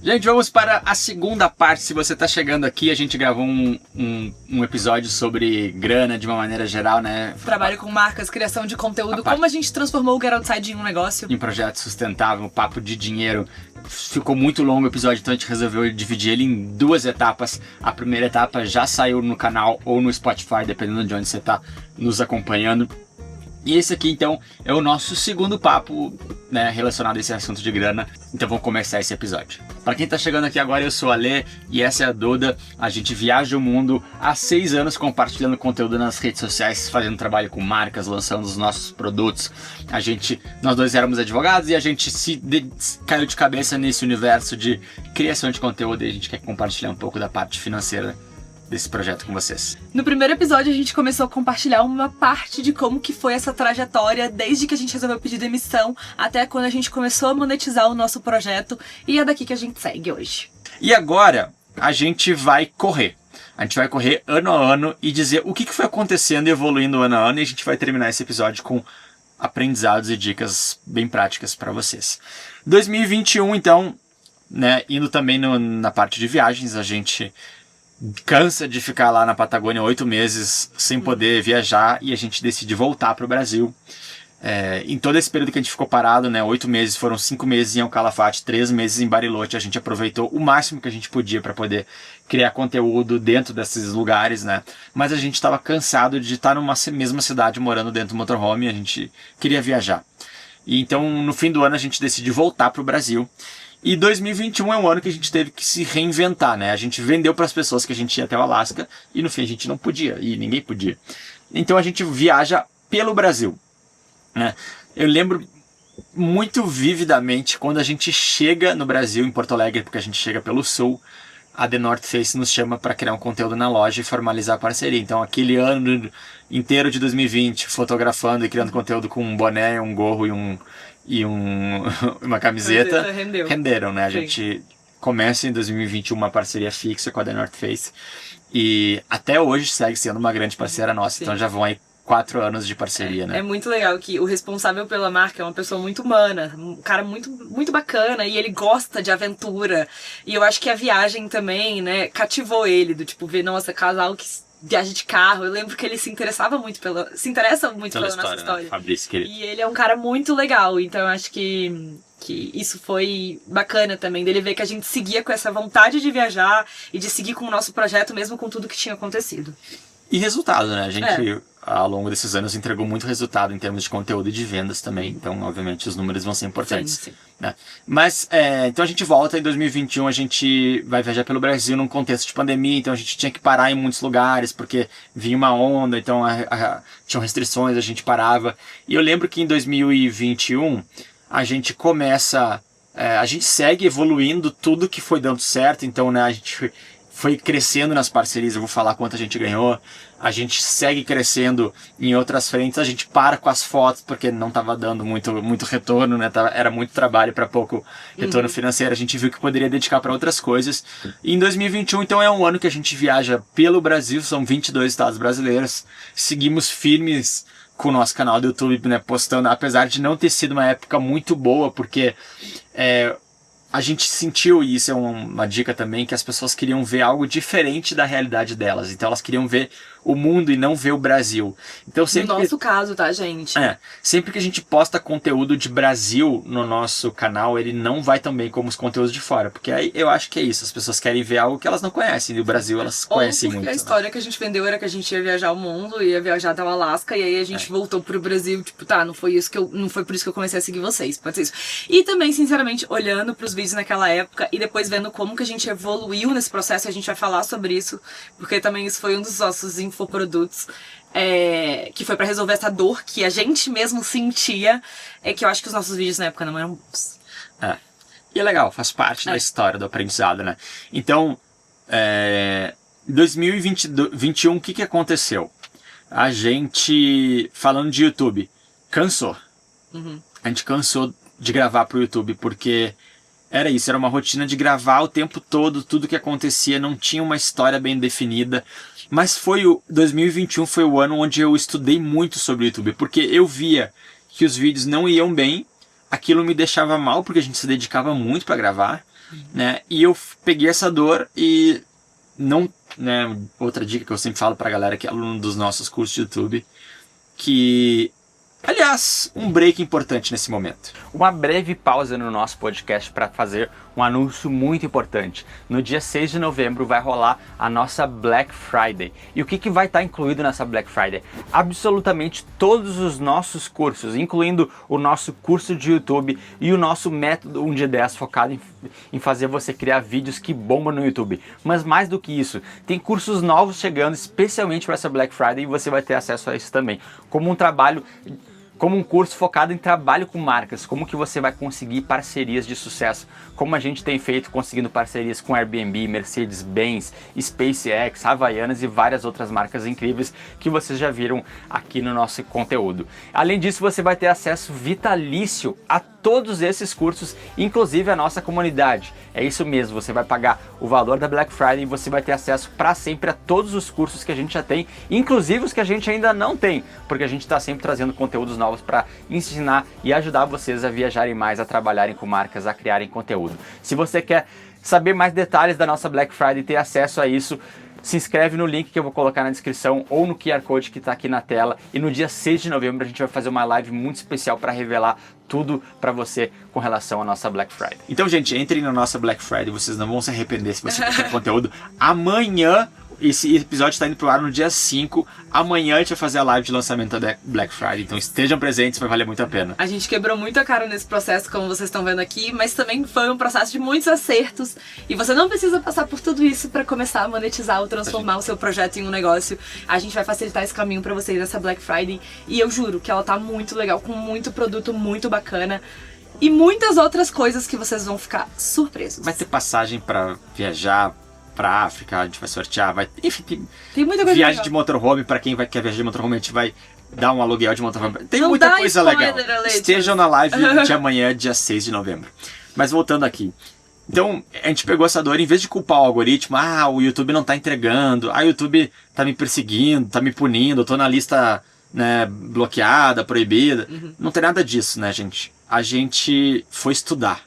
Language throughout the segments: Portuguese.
Gente, vamos para a segunda parte. Se você está chegando aqui, a gente gravou um episódio sobre grana de uma maneira geral, né? Trabalho com marcas, criação de conteúdo, como a gente transformou o Get Outside em um negócio. Em projeto sustentável, papo de dinheiro. Ficou muito longo o episódio, então a gente resolveu dividir ele em duas etapas. A primeira etapa já saiu no canal ou no Spotify, dependendo de onde você está nos acompanhando. E esse aqui, então, é o nosso segundo papo, né, relacionado a esse assunto de grana. Então vamos começar esse episódio. Para quem tá chegando aqui agora, eu sou a Lê e essa é a Duda. A gente viaja o mundo há 6 anos compartilhando conteúdo nas redes sociais, fazendo trabalho com marcas, lançando os nossos produtos. Nós dois éramos advogados e a gente caiu de cabeça nesse universo de criação de conteúdo e a gente quer compartilhar um pouco da parte financeira desse projeto com vocês. No primeiro episódio a gente começou a compartilhar uma parte de como que foi essa trajetória desde que a gente resolveu pedir demissão até quando a gente começou a monetizar o nosso projeto, e é daqui que a gente segue hoje. E agora a gente vai correr. A gente vai correr ano a ano e dizer o que foi acontecendo e evoluindo ano a ano, e a gente vai terminar esse episódio com aprendizados e dicas bem práticas para vocês. 2021, então, né, indo também na parte de viagens, a gente cansa de ficar lá na Patagônia 8 meses sem poder viajar e a gente decide voltar para o Brasil. Em todo esse período que a gente ficou parado, né, 8 meses, foram 5 meses em El Calafate, 3 meses em Bariloche. A gente aproveitou o máximo que a gente podia para poder criar conteúdo dentro desses lugares, né? Mas a gente estava cansado de estar numa mesma cidade morando dentro do motorhome e a gente queria viajar. E então, no fim do ano, a gente decidiu voltar para o Brasil. E 2021 é um ano que a gente teve que se reinventar, né? A gente vendeu para as pessoas que a gente ia até o Alasca e no fim a gente não podia, e ninguém podia. Então a gente viaja pelo Brasil, né? Eu lembro muito vividamente quando a gente chega no Brasil, em Porto Alegre, porque a gente chega pelo sul, a The North Face nos chama para criar um conteúdo na loja e formalizar a parceria. Então aquele ano inteiro de 2020, fotografando e criando conteúdo com um boné, um gorro e uma camiseta renderam, né? A gente começa em 2021 uma parceria fixa com a The North Face e até hoje segue sendo uma grande parceira nossa. Sim. Então já vão aí 4 anos de parceria, né? É muito legal que o responsável pela marca é uma pessoa muito humana, um cara muito, muito bacana, e ele gosta de aventura. E eu acho que a viagem também, né, cativou ele, do tipo, ver, nossa, casal que viagem de carro. Eu lembro que ele se interessa muito pela nossa história. Né? Fabrício, querido. E ele é um cara muito legal, então eu acho que isso foi bacana também, dele ver que a gente seguia com essa vontade de viajar e de seguir com o nosso projeto, mesmo com tudo que tinha acontecido. E resultado, né? A gente, ao longo desses anos, entregou muito resultado em termos de conteúdo e de vendas também. Então, obviamente, os números vão ser importantes. Sim. Né? Mas, então a gente volta em 2021, a gente vai viajar pelo Brasil num contexto de pandemia, então a gente tinha que parar em muitos lugares, porque vinha uma onda, então tinham restrições, a gente parava. E eu lembro que em 2021, a gente a gente segue evoluindo tudo que foi dando certo, então, né, a gente foi crescendo nas parcerias, eu vou falar quanto a gente ganhou, a gente segue crescendo em outras frentes, a gente para com as fotos porque não estava dando muito retorno, né? Era muito trabalho para pouco retorno financeiro, a gente viu que poderia dedicar para outras coisas. E em 2021, então, é um ano que a gente viaja pelo Brasil, são 22 estados brasileiros, seguimos firmes com o nosso canal do YouTube, né, postando, apesar de não ter sido uma época muito boa, porque a gente sentiu, e isso é uma dica também, que as pessoas queriam ver algo diferente da realidade delas. Então elas queriam ver o mundo e não ver o Brasil. Então, no nosso caso, tá, gente? Sempre que a gente posta conteúdo de Brasil no nosso canal, ele não vai tão bem como os conteúdos de fora. Porque aí eu acho que é isso, as pessoas querem ver algo que elas não conhecem. E o Brasil elas conhecem muito. A história que a gente vendeu era que a gente ia viajar o mundo, ia viajar até o Alasca, e aí a gente voltou pro Brasil, tipo, tá, não foi por isso que eu comecei a seguir vocês, pode ser isso. E também, sinceramente, olhando pros vídeos naquela época e depois vendo como que a gente evoluiu nesse processo, a gente vai falar sobre isso, porque também isso foi um dos nossos infoprodutos, que foi pra resolver essa dor que a gente mesmo sentia, que eu acho que os nossos vídeos na época não eram bons. E é legal, faz parte da história do aprendizado, né? Então, 2021, o que aconteceu? A gente, falando de YouTube, cansou. A gente cansou de gravar pro YouTube, porque era isso, era uma rotina de gravar o tempo todo, tudo que acontecia, não tinha uma história bem definida. Mas 2021 foi o ano onde eu estudei muito sobre o YouTube, porque eu via que os vídeos não iam bem, aquilo me deixava mal, porque a gente se dedicava muito para gravar, né? E eu peguei essa dor e não, né, outra dica que eu sempre falo pra galera que é aluno dos nossos cursos de YouTube, que, aliás, um break importante nesse momento. Uma breve pausa no nosso podcast para fazer um anúncio muito importante. No dia 6 de novembro vai rolar a nossa Black Friday. E o que vai estar incluído nessa Black Friday? Absolutamente todos os nossos cursos, incluindo o nosso curso de YouTube e o nosso método 1 de 10 focado em fazer você criar vídeos que bombam no YouTube. Mas mais do que isso, tem cursos novos chegando especialmente para essa Black Friday e você vai ter acesso a isso também. Como um curso focado em trabalho com marcas, como que você vai conseguir parcerias de sucesso, como a gente tem feito conseguindo parcerias com Airbnb, Mercedes-Benz, SpaceX, Havaianas e várias outras marcas incríveis que vocês já viram aqui no nosso conteúdo. Além disso, você vai ter acesso vitalício a todos esses cursos, inclusive a nossa comunidade. É isso mesmo, você vai pagar o valor da Black Friday e você vai ter acesso para sempre a todos os cursos que a gente já tem, inclusive os que a gente ainda não tem, porque a gente está sempre trazendo conteúdos novos para ensinar e ajudar vocês a viajarem mais, a trabalharem com marcas, a criarem conteúdo. Se você quer saber mais detalhes da nossa Black Friday e ter acesso a isso, se inscreve no link que eu vou colocar na descrição ou no QR Code que está aqui na tela. E no dia 6 de novembro a gente vai fazer uma live muito especial para revelar tudo para você com relação à nossa Black Friday. Então, gente, entrem na nossa Black Friday, vocês não vão se arrepender se você curtir conteúdo. Amanhã, esse episódio está indo pro ar no dia 5. Amanhã a gente vai fazer a live de lançamento da Black Friday. Então estejam presentes, vai valer muito a pena. A gente quebrou muito a cara nesse processo, como vocês estão vendo aqui, mas também foi um processo de muitos acertos. E você não precisa passar por tudo isso para começar a monetizar ou transformar o seu projeto em um negócio. A gente vai facilitar esse caminho para vocês nessa Black Friday. E eu juro que ela tá muito legal, com muito produto muito bacana. E muitas outras coisas que vocês vão ficar surpresos. Vai ter passagem para viajar pra África, a gente vai sortear, enfim, tem muita coisa viagem legal. de motorhome, pra quem quer viajar de motorhome, a gente vai dar um aluguel de motorhome. Tem muita coisa legal. Estejam na live de amanhã, dia 6 de novembro. Mas voltando aqui. Então, a gente pegou essa dor, em vez de culpar o algoritmo, o YouTube não tá entregando, o YouTube tá me perseguindo, tá me punindo, eu tô na lista, né, bloqueada, proibida. Não tem nada disso, né, gente? A gente foi estudar,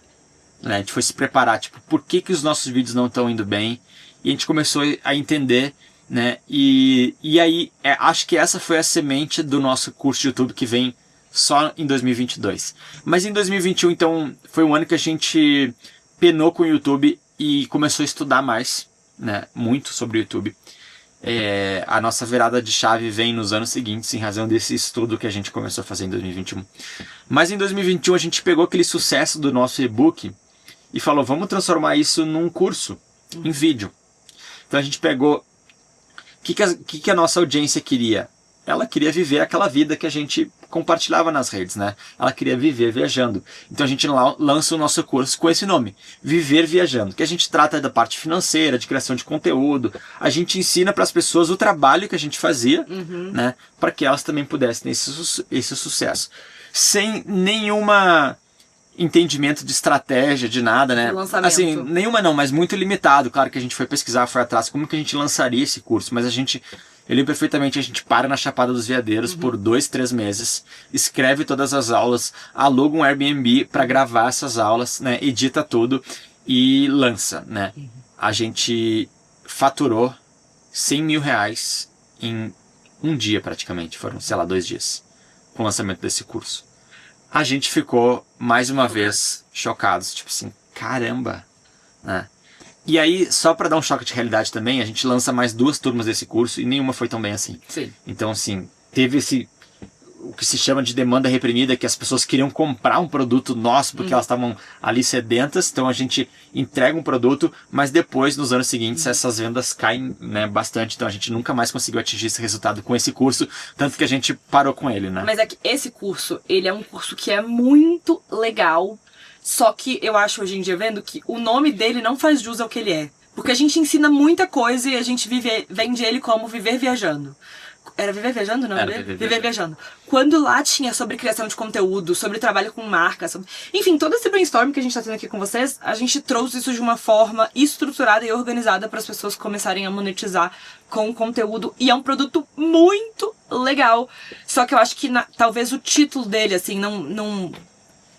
né? A gente foi se preparar, tipo, por que os nossos vídeos não estão indo bem? E a gente começou a entender, né? E aí, acho que essa foi a semente do nosso curso de YouTube que vem só em 2022. Mas em 2021, então, foi um ano que a gente penou com o YouTube e começou a estudar mais, né? Muito sobre o YouTube. A nossa virada de chave vem nos anos seguintes em razão desse estudo que a gente começou a fazer em 2021. Mas em 2021 a gente pegou aquele sucesso do nosso e-book e falou, vamos transformar isso num curso, em vídeo. Então a gente pegou... O que a nossa audiência queria? Ela queria viver aquela vida que a gente compartilhava nas redes, né? Ela queria viver viajando. Então a gente lança o nosso curso com esse nome, Viver Viajando, que a gente trata da parte financeira, de criação de conteúdo. A gente ensina para as pessoas o trabalho que a gente fazia, né? Para que elas também pudessem ter esse sucesso. Sem nenhuma entendimento de estratégia, de nada, né? Lançamento. Assim, nenhuma não, mas muito limitado. Claro que a gente foi pesquisar, foi atrás, como que a gente lançaria esse curso, mas eu lembro perfeitamente, a gente para na Chapada dos Veadeiros por 2, 3 meses, escreve todas as aulas, aluga um Airbnb para gravar essas aulas, né? Edita tudo e lança, né? A gente faturou 100 mil reais em um dia praticamente, foram, sei lá, 2 dias, com o lançamento desse curso. A gente ficou, mais uma vez, chocados. Tipo assim, caramba, né? E aí, só para dar um choque de realidade também, a gente lança mais 2 turmas desse curso e nenhuma foi tão bem assim. Sim. Então, assim, teve o que se chama de demanda reprimida, que as pessoas queriam comprar um produto nosso porque elas estavam ali sedentas. Então a gente entrega um produto, mas depois, nos anos seguintes, essas vendas caem, né, bastante. Então a gente nunca mais conseguiu atingir esse resultado com esse curso, tanto que a gente parou com ele, né? Mas é que esse curso, ele é um curso que é muito legal, só que eu acho hoje em dia, vendo que o nome dele não faz jus ao que ele é. Porque a gente ensina muita coisa e a gente vende ele como Viver Viajando. Era Viver Viajando, não? Era Viver Viajando. Quando lá tinha sobre criação de conteúdo, sobre trabalho com marca, enfim, todo esse brainstorm que a gente tá tendo aqui com vocês, a gente trouxe isso de uma forma estruturada e organizada para as pessoas começarem a monetizar com o conteúdo. E é um produto muito legal. Só que eu acho que talvez o título dele, assim, não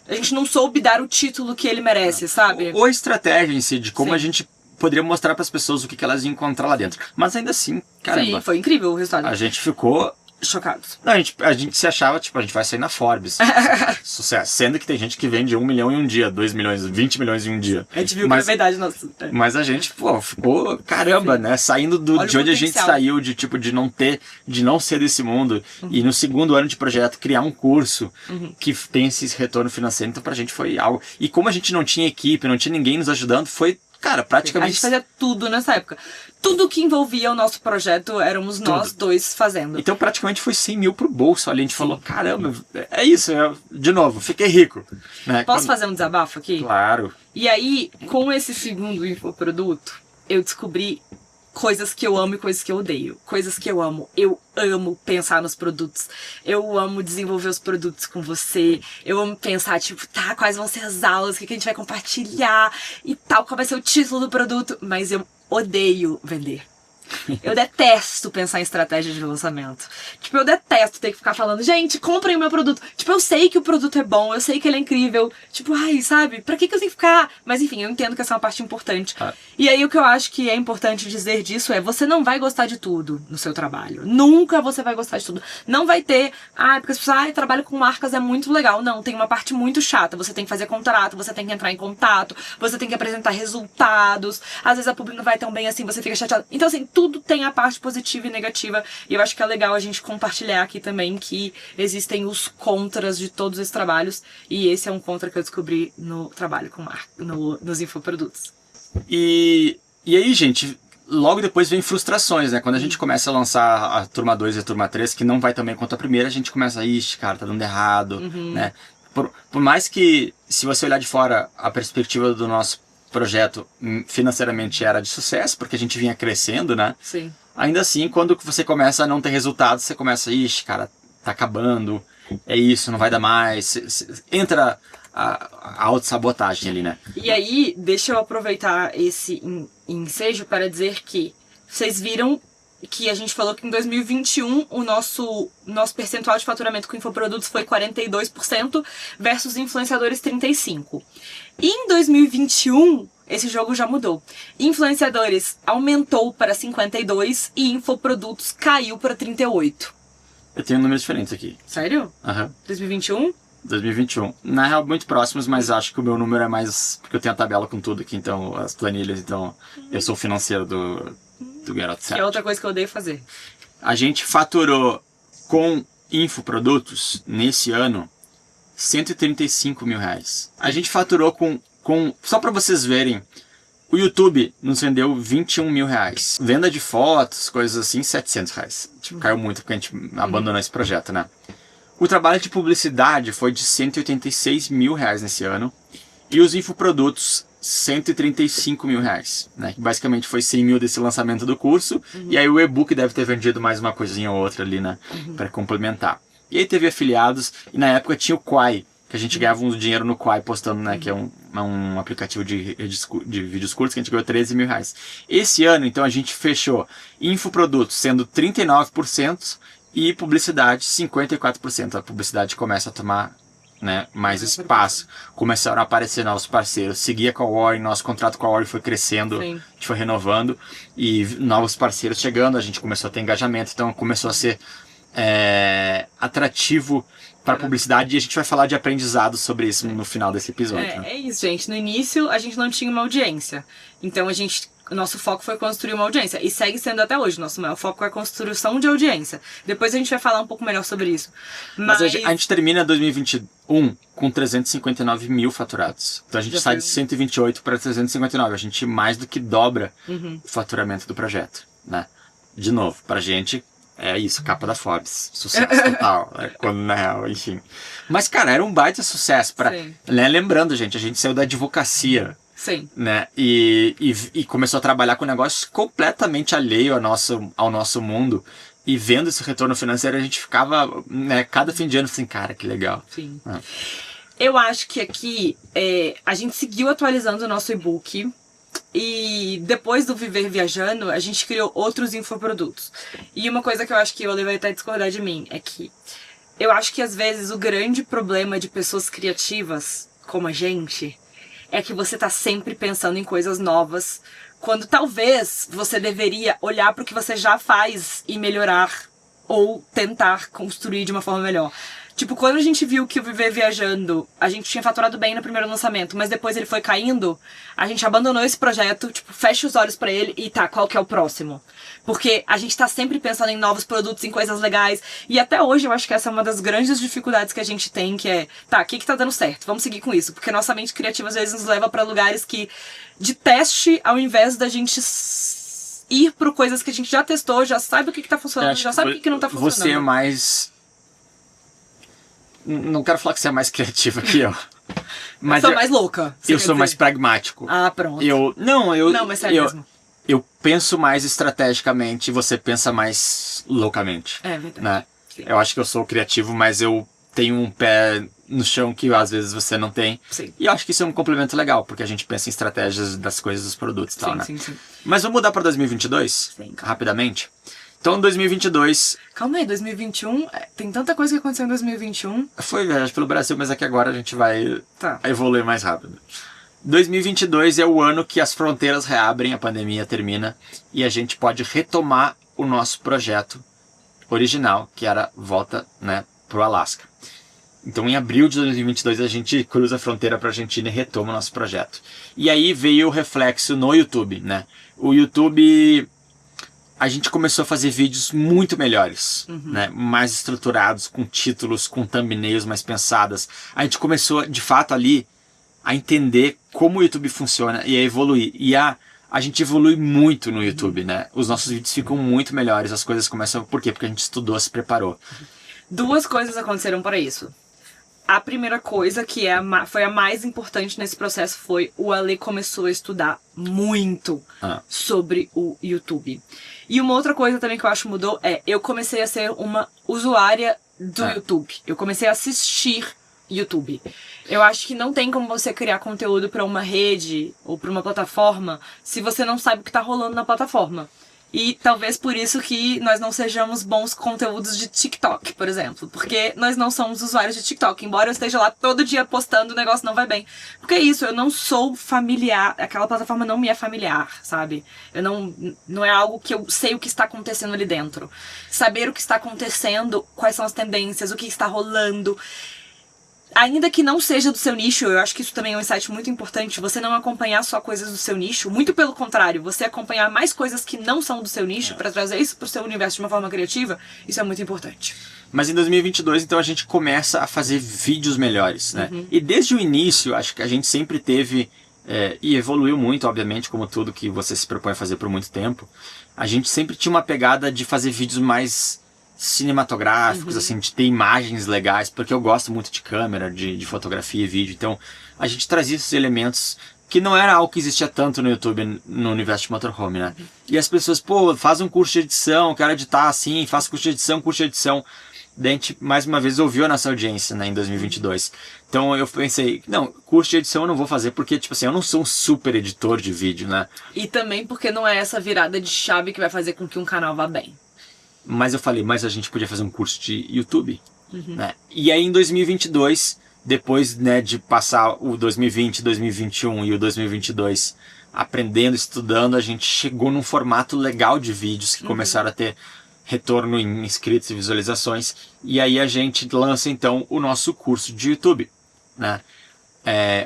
A gente não soube dar o título que ele merece, sabe? Ou a estratégia em si, de como Sim. a gente poderia mostrar para as pessoas o que elas iam encontrar lá dentro. Mas ainda assim, caramba, Sim, foi incrível o resultado. a gente ficou... Chocados. Não, a gente se achava, tipo, a gente vai sair na Forbes. Sucesso. Sendo que tem gente que vende 1 milhão em um dia, 2 milhões, 20 milhões em um dia. A gente viu que é verdade, nossa. Mas a gente, pô, ficou, caramba, Sim. né? Saindo Olha de o onde a gente potencial. saiu, de não ser desse mundo. E no segundo ano de projeto, criar um curso que tem esse retorno financeiro. Então pra gente foi algo... E como a gente não tinha equipe, não tinha ninguém nos ajudando, foi, cara, A praticamente... gente fazia tudo nessa época. Tudo que envolvia o nosso projeto, éramos nós dois fazendo. Então praticamente foi 100 mil pro bolso ali. A gente falou, caramba, é isso. De novo, fiquei rico. Né? Posso fazer um desabafo aqui? Claro. E aí, com esse segundo infoproduto, eu descobri coisas que eu amo e coisas que eu odeio. Coisas que eu amo. Eu amo pensar nos produtos. Eu amo desenvolver os produtos com você. Eu amo pensar, tipo, tá, quais vão ser as aulas, o que a gente vai compartilhar e tal, qual vai ser o título do produto. Mas eu odeio vender. Eu detesto pensar em estratégia de lançamento. Tipo, eu detesto ter que ficar falando, gente, comprem o meu produto. Tipo, eu sei que o produto é bom, eu sei que ele é incrível. Tipo, ai, sabe? Pra que eu tenho que ficar? Mas enfim, eu entendo que essa é uma parte importante. E aí o que eu acho que é importante dizer disso é, você não vai gostar de tudo no seu trabalho. Nunca você vai gostar de tudo. Não vai ter, porque as pessoas, trabalho com marcas é muito legal. Não, tem uma parte muito chata. Você tem que fazer contrato, você tem que entrar em contato, você tem que apresentar resultados. Às vezes a publi não vai tão bem assim, você fica chateado. Então, assim, tudo tem a parte positiva e negativa, e eu acho que é legal a gente compartilhar aqui também que existem os contras de todos esses trabalhos, e esse é um contra que eu descobri no trabalho com marca, nos infoprodutos. E aí, gente, logo depois vem frustrações, né? Quando a gente começa a lançar a turma 2 e a turma 3, que não vai tão bem quanto a primeira, a gente começa, ixi, cara, tá dando errado, né? Por mais que, se você olhar de fora, a perspectiva do nosso projeto financeiramente era de sucesso, porque a gente vinha crescendo, né? Sim. Ainda assim, quando você começa a não ter resultados, você começa, ixi, cara, tá acabando, é isso, não vai dar mais. Entra a autossabotagem ali, né? E aí, deixa eu aproveitar esse ensejo para dizer que vocês viram que a gente falou que em 2021 o nosso percentual de faturamento com infoprodutos foi 42% versus influenciadores 35%. E em 2021, esse jogo já mudou. Influenciadores aumentou para 52% e infoprodutos caiu para 38%. Eu tenho números diferentes aqui. Sério? Aham. 2021? 2021. Na real, muito próximos, mas acho que o meu número é mais... Porque eu tenho a tabela com tudo aqui, então, as planilhas, então... Eu sou o financeiro do Get Out Que é outra coisa que eu odeio fazer. A gente faturou com infoprodutos, nesse ano, 135 mil reais. A gente faturou com só pra vocês verem, o YouTube nos vendeu 21 mil reais. Venda de fotos, coisas assim, 700 reais. Tipo, caiu muito porque a gente abandonou esse projeto, né? O trabalho de publicidade foi de 186 mil reais nesse ano. E os infoprodutos, 135 mil reais, né? Que basicamente foi 100 mil desse lançamento do curso. E aí o e-book deve ter vendido mais uma coisinha ou outra ali, né? Pra complementar. E aí teve afiliados, e na época tinha o Quai, que a gente ganhava um dinheiro no Quai postando, né? Que é um aplicativo de vídeos curtos, que a gente ganhou 13 mil reais. Esse ano, então, a gente fechou infoprodutos sendo 39% e publicidade 54%. A publicidade começa a tomar, né, mais espaço. Começaram a aparecer novos parceiros. Seguia com a Warren, nosso contrato com a Warren foi crescendo, Sim. a gente foi renovando e novos parceiros chegando, a gente começou a ter engajamento, então começou a ser atrativo para publicidade, e a gente vai falar de aprendizado sobre isso no final desse episódio. É isso, gente. No início, a gente não tinha uma audiência. Então, o nosso foco foi construir uma audiência. E segue sendo até hoje. Nosso maior foco é a construção de audiência. Depois a gente vai falar um pouco melhor sobre isso. Mas a gente termina 2021 com 359 mil faturados. Então a gente sai de 128 para 359. A gente mais do que dobra o faturamento do projeto, né? De novo, pra gente... É isso, capa da Forbes. Sucesso total. Quando na real, enfim. Mas, cara, era um baita sucesso. Né? Lembrando, gente, a gente saiu da advocacia. Sim. Né? E começou a trabalhar com um negócio completamente alheio ao nosso mundo. E vendo esse retorno financeiro, a gente ficava, né, cada fim de ano assim, cara, que legal. Sim. Eu acho que aqui a gente seguiu atualizando o nosso e-book. E depois do Viver Viajando, a gente criou outros infoprodutos. E uma coisa que eu acho que o Oliver vai até discordar de mim é que eu acho que às vezes o grande problema de pessoas criativas, como a gente, é que você tá sempre pensando em coisas novas, quando talvez você deveria olhar pro que você já faz e melhorar, ou tentar construir de uma forma melhor. Tipo, quando a gente viu que o Viver Viajando, a gente tinha faturado bem no primeiro lançamento, mas depois ele foi caindo, a gente abandonou esse projeto, tipo, fecha os olhos pra ele e tá, qual que é o próximo? Porque a gente tá sempre pensando em novos produtos, em coisas legais, e até hoje eu acho que essa é uma das grandes dificuldades que a gente tem, que é, tá, o que tá dando certo? Vamos seguir com isso, porque nossa mente criativa às vezes nos leva pra lugares que, de teste, ao invés da gente ir por coisas que a gente já testou, já sabe o que tá funcionando, já sabe o que não tá funcionando. Você é mais... Não quero falar que você é mais criativa que eu. Mas eu sou mais louca. Eu sou mais pragmático. Ah, pronto. Não, mas sério mesmo. Eu penso mais estrategicamente e você pensa mais loucamente. É verdade. Né? Eu acho que eu sou criativo, mas eu tenho um pé no chão que às vezes você não tem. Sim. E eu acho que isso é um complemento legal, porque a gente pensa em estratégias das coisas, dos produtos e tal, né? Sim. Mas vamos mudar para 2022? Sim. Rapidamente. Então, 2022... Calma aí, 2021... Tem tanta coisa que aconteceu em 2021. Foi viagem pelo Brasil, mas aqui agora a gente vai Tá. evoluir mais rápido. 2022 é o ano que as fronteiras reabrem, a pandemia termina, e a gente pode retomar o nosso projeto original, que era volta, né, pro Alasca. Então, em abril de 2022, a gente cruza a fronteira para a Argentina e retoma o nosso projeto. E aí veio o reflexo no YouTube, né? O YouTube... A gente começou a fazer vídeos muito melhores, né? Mais estruturados, com títulos, com thumbnails mais pensadas. A gente começou, de fato, ali a entender como o YouTube funciona e a evoluir. E a gente evolui muito no YouTube, né? Os nossos vídeos ficam muito melhores, as coisas começam... Por quê? Porque a gente estudou, se preparou. Duas coisas aconteceram para isso. A primeira coisa, que foi a mais importante nesse processo, foi o Ale começou a estudar muito sobre o YouTube. E uma outra coisa também que eu acho mudou é, eu comecei a ser uma usuária do YouTube. Eu comecei a assistir YouTube. Eu acho que não tem como você criar conteúdo para uma rede ou para uma plataforma se você não sabe o que tá rolando na plataforma. E talvez por isso que nós não sejamos bons conteúdos de TikTok, por exemplo. Porque nós não somos usuários de TikTok. Embora eu esteja lá todo dia postando, o negócio não vai bem. Porque é isso, eu não sou familiar. Aquela plataforma não me é familiar, sabe? Não é algo que eu sei o que está acontecendo ali dentro. Saber o que está acontecendo, quais são as tendências, o que está rolando... Ainda que não seja do seu nicho, eu acho que isso também é um insight muito importante, você não acompanhar só coisas do seu nicho, muito pelo contrário, você acompanhar mais coisas que não são do seu nicho para trazer isso pro seu universo de uma forma criativa, isso é muito importante. Mas em 2022, então, a gente começa a fazer vídeos melhores, né? E desde o início, acho que a gente sempre teve, e evoluiu muito, obviamente, como tudo que você se propõe a fazer por muito tempo, a gente sempre tinha uma pegada de fazer vídeos mais... cinematográficos, assim, de ter imagens legais, porque eu gosto muito de câmera, de fotografia e vídeo, então a gente trazia esses elementos que não era algo que existia tanto no YouTube, no universo de motorhome, né? E as pessoas, pô, faz um curso de edição, quero editar assim, faz curso de edição. Daí a gente, mais uma vez, ouviu a nossa audiência, né, em 2022. Então eu pensei, não, curso de edição eu não vou fazer, porque, tipo assim, eu não sou um super editor de vídeo, né? E também porque não é essa virada de chave que vai fazer com que um canal vá bem. Mas eu falei, mas a gente podia fazer um curso de YouTube, né? E aí em 2022, depois, né, de passar o 2020, 2021 e o 2022 aprendendo, estudando, a gente chegou num formato legal de vídeos que começaram a ter retorno em inscritos e visualizações. E aí a gente lança então o nosso curso de YouTube, né?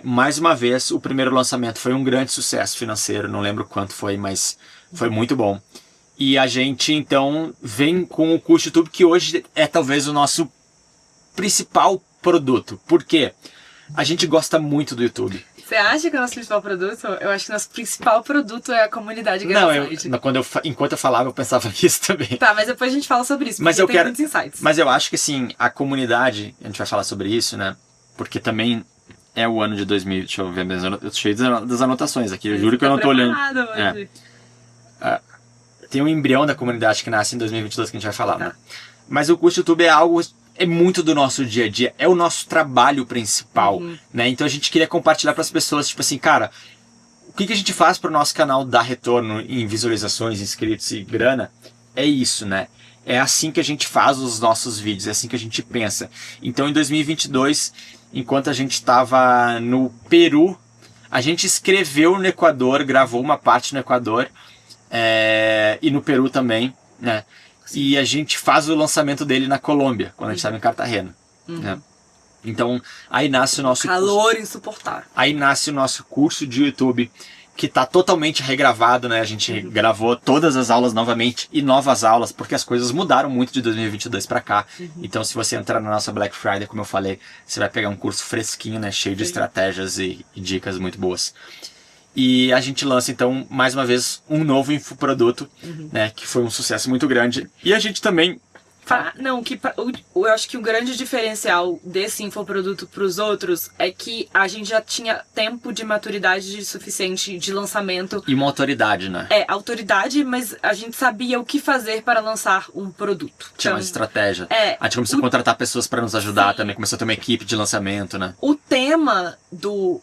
Mais uma vez, o primeiro lançamento foi um grande sucesso financeiro, não lembro quanto foi, mas foi muito bom. E a gente, então, vem com o curso YouTube, que hoje é talvez o nosso principal produto. Por quê? A gente gosta muito do YouTube. Você acha que é o nosso principal produto? Eu acho que o nosso principal produto é a comunidade Gamerside. Enquanto eu falava, eu pensava nisso também. Tá, mas depois a gente fala sobre isso, porque tem muitos insights. Mas eu acho que, assim, a comunidade, a gente vai falar sobre isso, né? Porque também é o ano de 2000, deixa eu ver, eu tô cheio das anotações aqui, eu juro que eu não tô olhando. Hoje. Tem um embrião da comunidade que nasce em 2022 que a gente vai falar, né? Mas o curso YouTube é muito do nosso dia a dia, é o nosso trabalho principal, né? Então a gente queria compartilhar para as pessoas, tipo assim, cara, o que a gente faz para o nosso canal dar retorno em visualizações, inscritos e grana? é isso, né? É assim que a gente faz os nossos vídeos, é assim que a gente pensa. Então, em 2022, enquanto a gente estava no Peru, a gente escreveu no Equador, gravou uma parte no Equador, e no Peru também, né? E a gente faz o lançamento dele na Colômbia, quando a gente estava em Cartagena, né? Então, aí nasce o nosso calor insuportável. Aí nasce o nosso curso de YouTube, que tá totalmente regravado, né? A gente gravou todas as aulas novamente e novas aulas, porque as coisas mudaram muito de 2022 para cá. Então, se você entrar na nossa Black Friday, como eu falei, você vai pegar um curso fresquinho, né? Cheio de estratégias e dicas muito boas. E a gente lança, então, mais uma vez, um novo infoproduto, né? Que foi um sucesso muito grande. E a gente também... Eu acho que o grande diferencial desse infoproduto para os outros é que a gente já tinha tempo de maturidade suficiente de lançamento. E uma autoridade, né? Autoridade, mas a gente sabia o que fazer para lançar um produto. Tinha mais estratégia. A gente começou a contratar pessoas para nos ajudar também, começou a ter uma equipe de lançamento, né? O tema do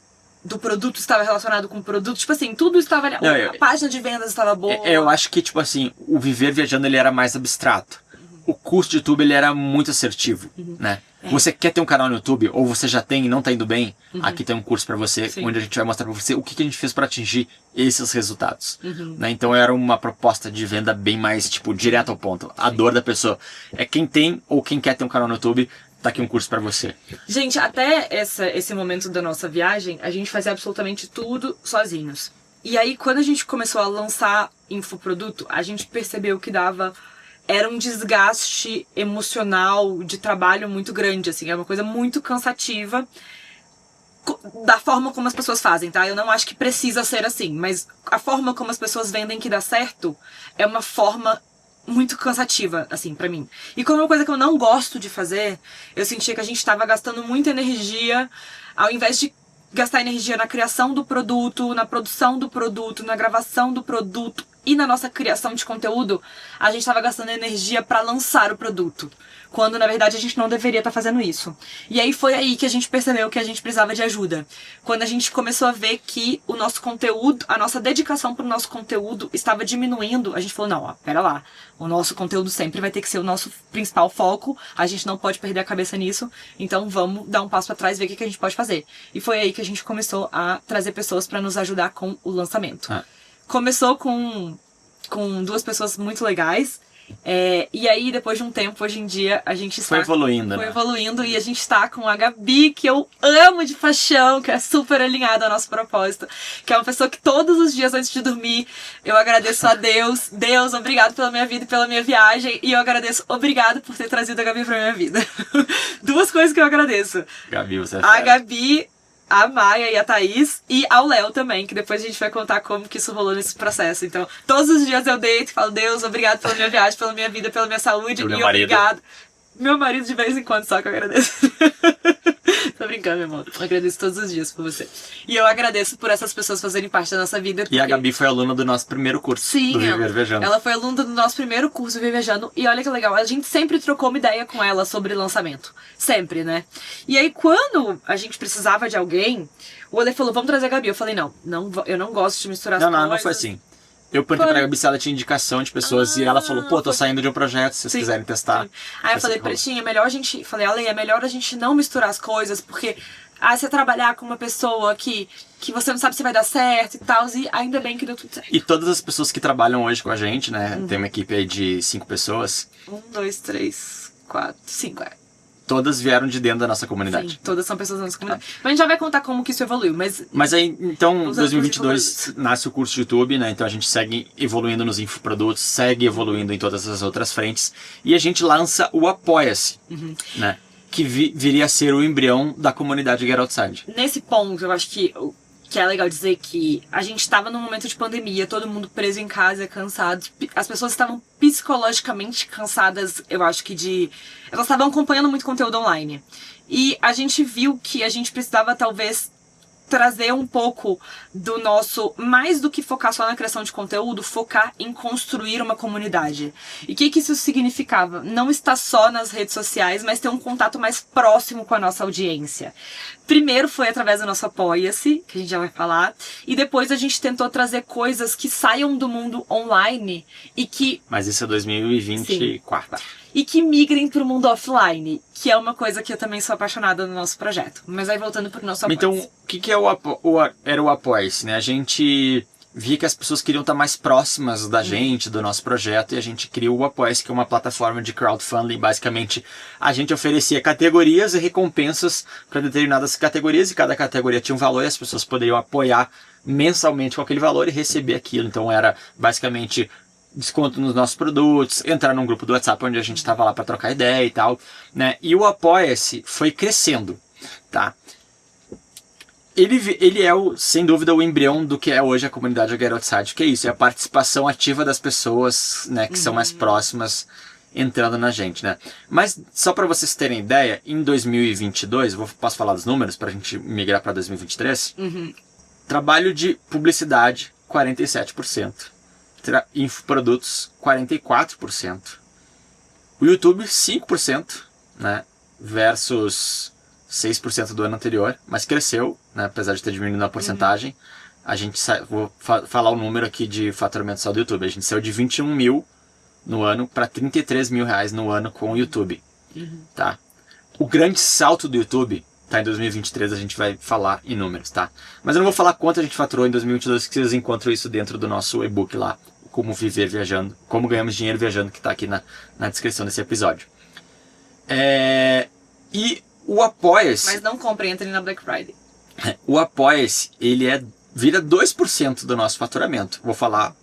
produto estava relacionado com o produto, tipo assim, tudo estava ali, a página de vendas estava boa. Eu acho que, tipo assim, o Viver Viajando, ele era mais abstrato. O curso de YouTube, ele era muito assertivo, né? Você quer ter um canal no YouTube, ou você já tem e não tá indo bem, aqui tem um curso pra você, onde a gente vai mostrar pra você o que a gente fez pra atingir esses resultados, né? Então era uma proposta de venda bem mais, tipo, direto ao ponto. A dor da pessoa é quem tem ou quem quer ter um canal no YouTube, tá aqui um curso pra você. Gente, até esse momento da nossa viagem, a gente fazia absolutamente tudo sozinhos. E aí, quando a gente começou a lançar infoproduto, a gente percebeu que era um desgaste emocional de trabalho muito grande, assim, é uma coisa muito cansativa da forma como as pessoas fazem, tá? Eu não acho que precisa ser assim, mas a forma como as pessoas vendem que dá certo é uma forma muito cansativa, assim, pra mim. E como é uma coisa que eu não gosto de fazer, eu sentia que a gente tava gastando muita energia, ao invés de gastar energia na criação do produto, na produção do produto, na gravação do produto e na nossa criação de conteúdo, a gente estava gastando energia para lançar o produto, quando na verdade a gente não deveria estar fazendo isso. E aí foi aí que a gente percebeu que a gente precisava de ajuda. Quando a gente começou a ver que o nosso conteúdo, a nossa dedicação para o nosso conteúdo estava diminuindo, a gente falou, não, pera lá, o nosso conteúdo sempre vai ter que ser o nosso principal foco, a gente não pode perder a cabeça nisso, então vamos dar um passo para trás e ver o que a gente pode fazer. E foi aí que a gente começou a trazer pessoas para nos ajudar com o lançamento. Começou com 2 pessoas muito legais. E aí, depois de um tempo, hoje em dia, a gente está... Foi evoluindo, Foi evoluindo e a gente está com a Gabi, que eu amo de paixão, que é super alinhada ao nosso propósito. Que é uma pessoa que todos os dias, antes de dormir, eu agradeço a Deus. Deus, obrigado pela minha vida e pela minha viagem. E eu agradeço, obrigado por ter trazido a Gabi pra minha vida. 2 coisas que eu agradeço. Gabi, você é a Gabi, a Maia e a Thaís, e ao Léo também, que depois a gente vai contar como que isso rolou nesse processo. Então, todos os dias eu deito e falo, Deus, obrigado pela minha viagem, pela minha vida, pela minha saúde, e obrigado. Meu marido de vez em quando só que eu agradeço. Tô brincando, meu irmão. Eu agradeço todos os dias por você. E eu agradeço por essas pessoas fazerem parte da nossa vida. E a Gabi foi aluna do nosso primeiro curso. Sim, do Viver Viajando. Ela foi aluna do nosso primeiro curso Viver Viajando. E olha que legal, a gente sempre trocou uma ideia com ela sobre lançamento. Sempre, né? E aí, quando a gente precisava de alguém, o Ale falou, vamos trazer a Gabi. Eu falei, não, eu não gosto de misturar as coisas. Não foi assim. Eu perguntei pra Gabi se ela tinha indicação de pessoas e ela falou, tô saindo de um projeto, se vocês quiserem testar. Aí eu falei pra ela, Ale, é melhor a gente não misturar as coisas, porque você trabalhar com uma pessoa que você não sabe se vai dar certo e tal, e ainda bem que deu tudo certo. E todas as pessoas que trabalham hoje com a gente, né, tem uma equipe aí de 5 pessoas. 1, 2, 3, 4, 5, Todas vieram de dentro da nossa comunidade. Sim, todas são pessoas da nossa comunidade. Mas a gente já vai contar como que isso evoluiu, mas aí, então, em 2022 nasce o curso de YouTube, né? Então a gente segue evoluindo nos infoprodutos, segue evoluindo em todas as outras frentes. E a gente lança o Apoia-se, né? Que viria a ser o embrião da comunidade Get Outside. Nesse ponto, eu acho que é legal dizer que a gente estava num momento de pandemia, todo mundo preso em casa, cansado. As pessoas estavam psicologicamente cansadas, eu acho que elas estavam acompanhando muito conteúdo online. E a gente viu que a gente precisava, talvez, trazer um pouco do nosso, mais do que focar só na criação de conteúdo, focar em construir uma comunidade. E o que isso significava? Não estar só nas redes sociais, mas ter um contato mais próximo com a nossa audiência. Primeiro foi através do nosso Apoia-se, que a gente já vai falar, e depois a gente tentou trazer coisas que saiam do mundo online e que... Mas isso é 2024. Sim. E que migrem para o mundo offline, que é uma coisa que eu também sou apaixonada no nosso projeto. Mas aí voltando para o nosso Apoia-se. Então, o que é era o Apoia-se, né? A gente via que as pessoas queriam estar mais próximas da gente, do nosso projeto, e a gente criou o Apoia-se, que é uma plataforma de crowdfunding. Basicamente, a gente oferecia categorias e recompensas para determinadas categorias, e cada categoria tinha um valor, e as pessoas poderiam apoiar mensalmente com aquele valor e receber aquilo. Então, era basicamente desconto nos nossos produtos, entrar num grupo do WhatsApp onde a gente estava lá para trocar ideia e tal, né? E o Apoia-se foi crescendo, tá? Ele é, sem dúvida, o embrião do que é hoje a comunidade Get Outside, que é isso, é a participação ativa das pessoas, né, que são mais próximas entrando na gente, né? Mas, só para vocês terem ideia, em 2022, posso falar dos números para a gente migrar para 2023? Trabalho de publicidade, 47%. Infoprodutos, 44%. O YouTube, 5%, né? Versus 6% do ano anterior, mas cresceu, né? Apesar de ter diminuído a porcentagem. A gente vou falar o número aqui de faturamento só do YouTube. A gente saiu de 21 mil no ano para 33 mil reais no ano com o YouTube. Tá? O grande salto do YouTube tá em 2023, a gente vai falar em números, tá? Mas eu não vou falar quanto a gente faturou em 2022, que vocês encontram isso dentro do nosso e-book lá, Como Viver Viajando, Como Ganhamos Dinheiro Viajando, que tá aqui na descrição desse episódio. E o Apoia-se... Mas não comprem, entrem na Black Friday. O Apoia-se, ele vira 2% do nosso faturamento. Vou falar,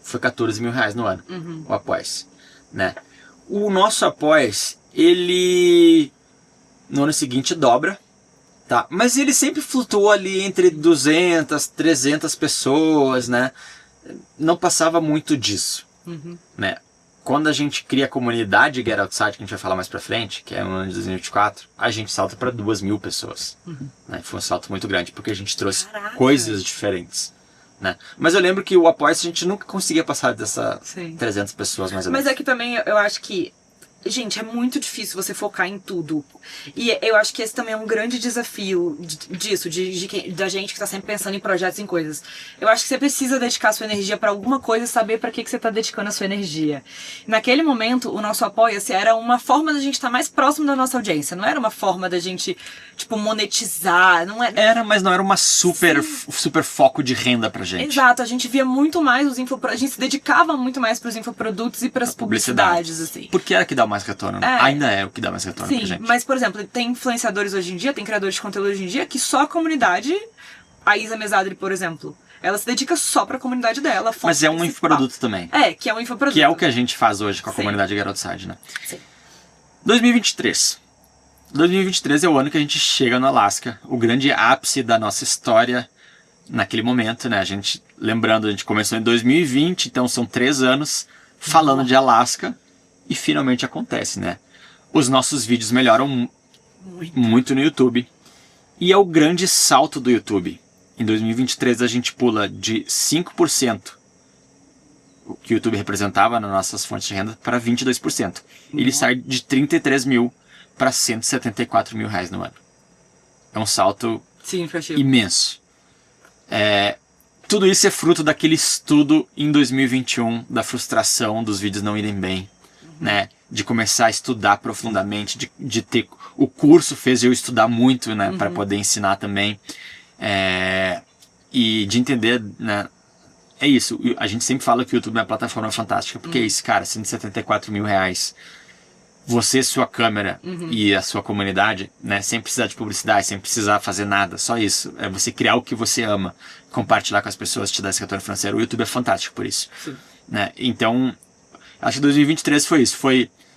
foi 14 mil reais no ano, o Apoia-se, né? O nosso Apoia-se, ele no ano seguinte dobra, tá? Mas ele sempre flutuou ali entre 200, 300 pessoas, né? Não passava muito disso, né? Quando a gente cria a comunidade Get Outside, que a gente vai falar mais pra frente, que é no ano de 2024, a gente salta para 2.000 pessoas. Né? Foi um salto muito grande, porque a gente trouxe coisas diferentes. Né? Mas eu lembro que o Apoia-se a gente nunca conseguia passar dessa 300 pessoas mais ou menos. Mas é que também eu acho que, gente, é muito difícil você focar em tudo. E eu acho que esse também é um grande desafio disso, da gente que tá sempre pensando em projetos, em coisas. Eu acho que você precisa dedicar sua energia pra alguma coisa e saber pra que você tá dedicando a sua energia. Naquele momento, o nosso Apoia-se era uma forma da gente estar mais próximo da nossa audiência. Não era uma forma da gente, tipo, monetizar. Não era, mas não era uma super foco de renda pra gente. Exato, a gente via muito mais os infoprodutos, a gente se dedicava muito mais pros infoprodutos e pras publicidades, assim. Porque era que dá mais retorno, né? Ainda é o que dá mais retorno pra gente. Mas, por exemplo, tem influenciadores hoje em dia, tem criadores de conteúdo hoje em dia, que só a comunidade, a Isa Mesadri, por exemplo, ela se dedica só pra comunidade dela. Mas é um infoproduto também. Que é um infoproduto. Que é o que a gente faz hoje com a comunidade Get Outside, né? Sim. 2023. 2023 é o ano que a gente chega no Alasca, o grande ápice da nossa história naquele momento, né? Lembrando, a gente começou em 2020, então são 3 anos falando de Alasca e finalmente acontece, né? Os nossos vídeos melhoram muito no YouTube. E é o grande salto do YouTube. Em 2023 a gente pula de 5%, o que o YouTube representava nas nossas fontes de renda, para 22%. Ele sai de 33 mil para 174 mil reais no ano. É um salto imenso. Tudo isso é fruto daquele estudo em 2021, da frustração dos vídeos não irem bem, né? De começar a estudar profundamente, de ter... O curso fez eu estudar muito, né? Para poder ensinar também. E de entender, né? É isso, a gente sempre fala que o YouTube é uma plataforma fantástica, porque é isso, cara, 174 mil reais. Você, sua câmera e a sua comunidade, né? Sem precisar de publicidade, sem precisar fazer nada, só isso. É você criar o que você ama, compartilhar com as pessoas, te dar esse retorno financeiro. O YouTube é fantástico por isso. Né? Então, acho que 2023 foi isso.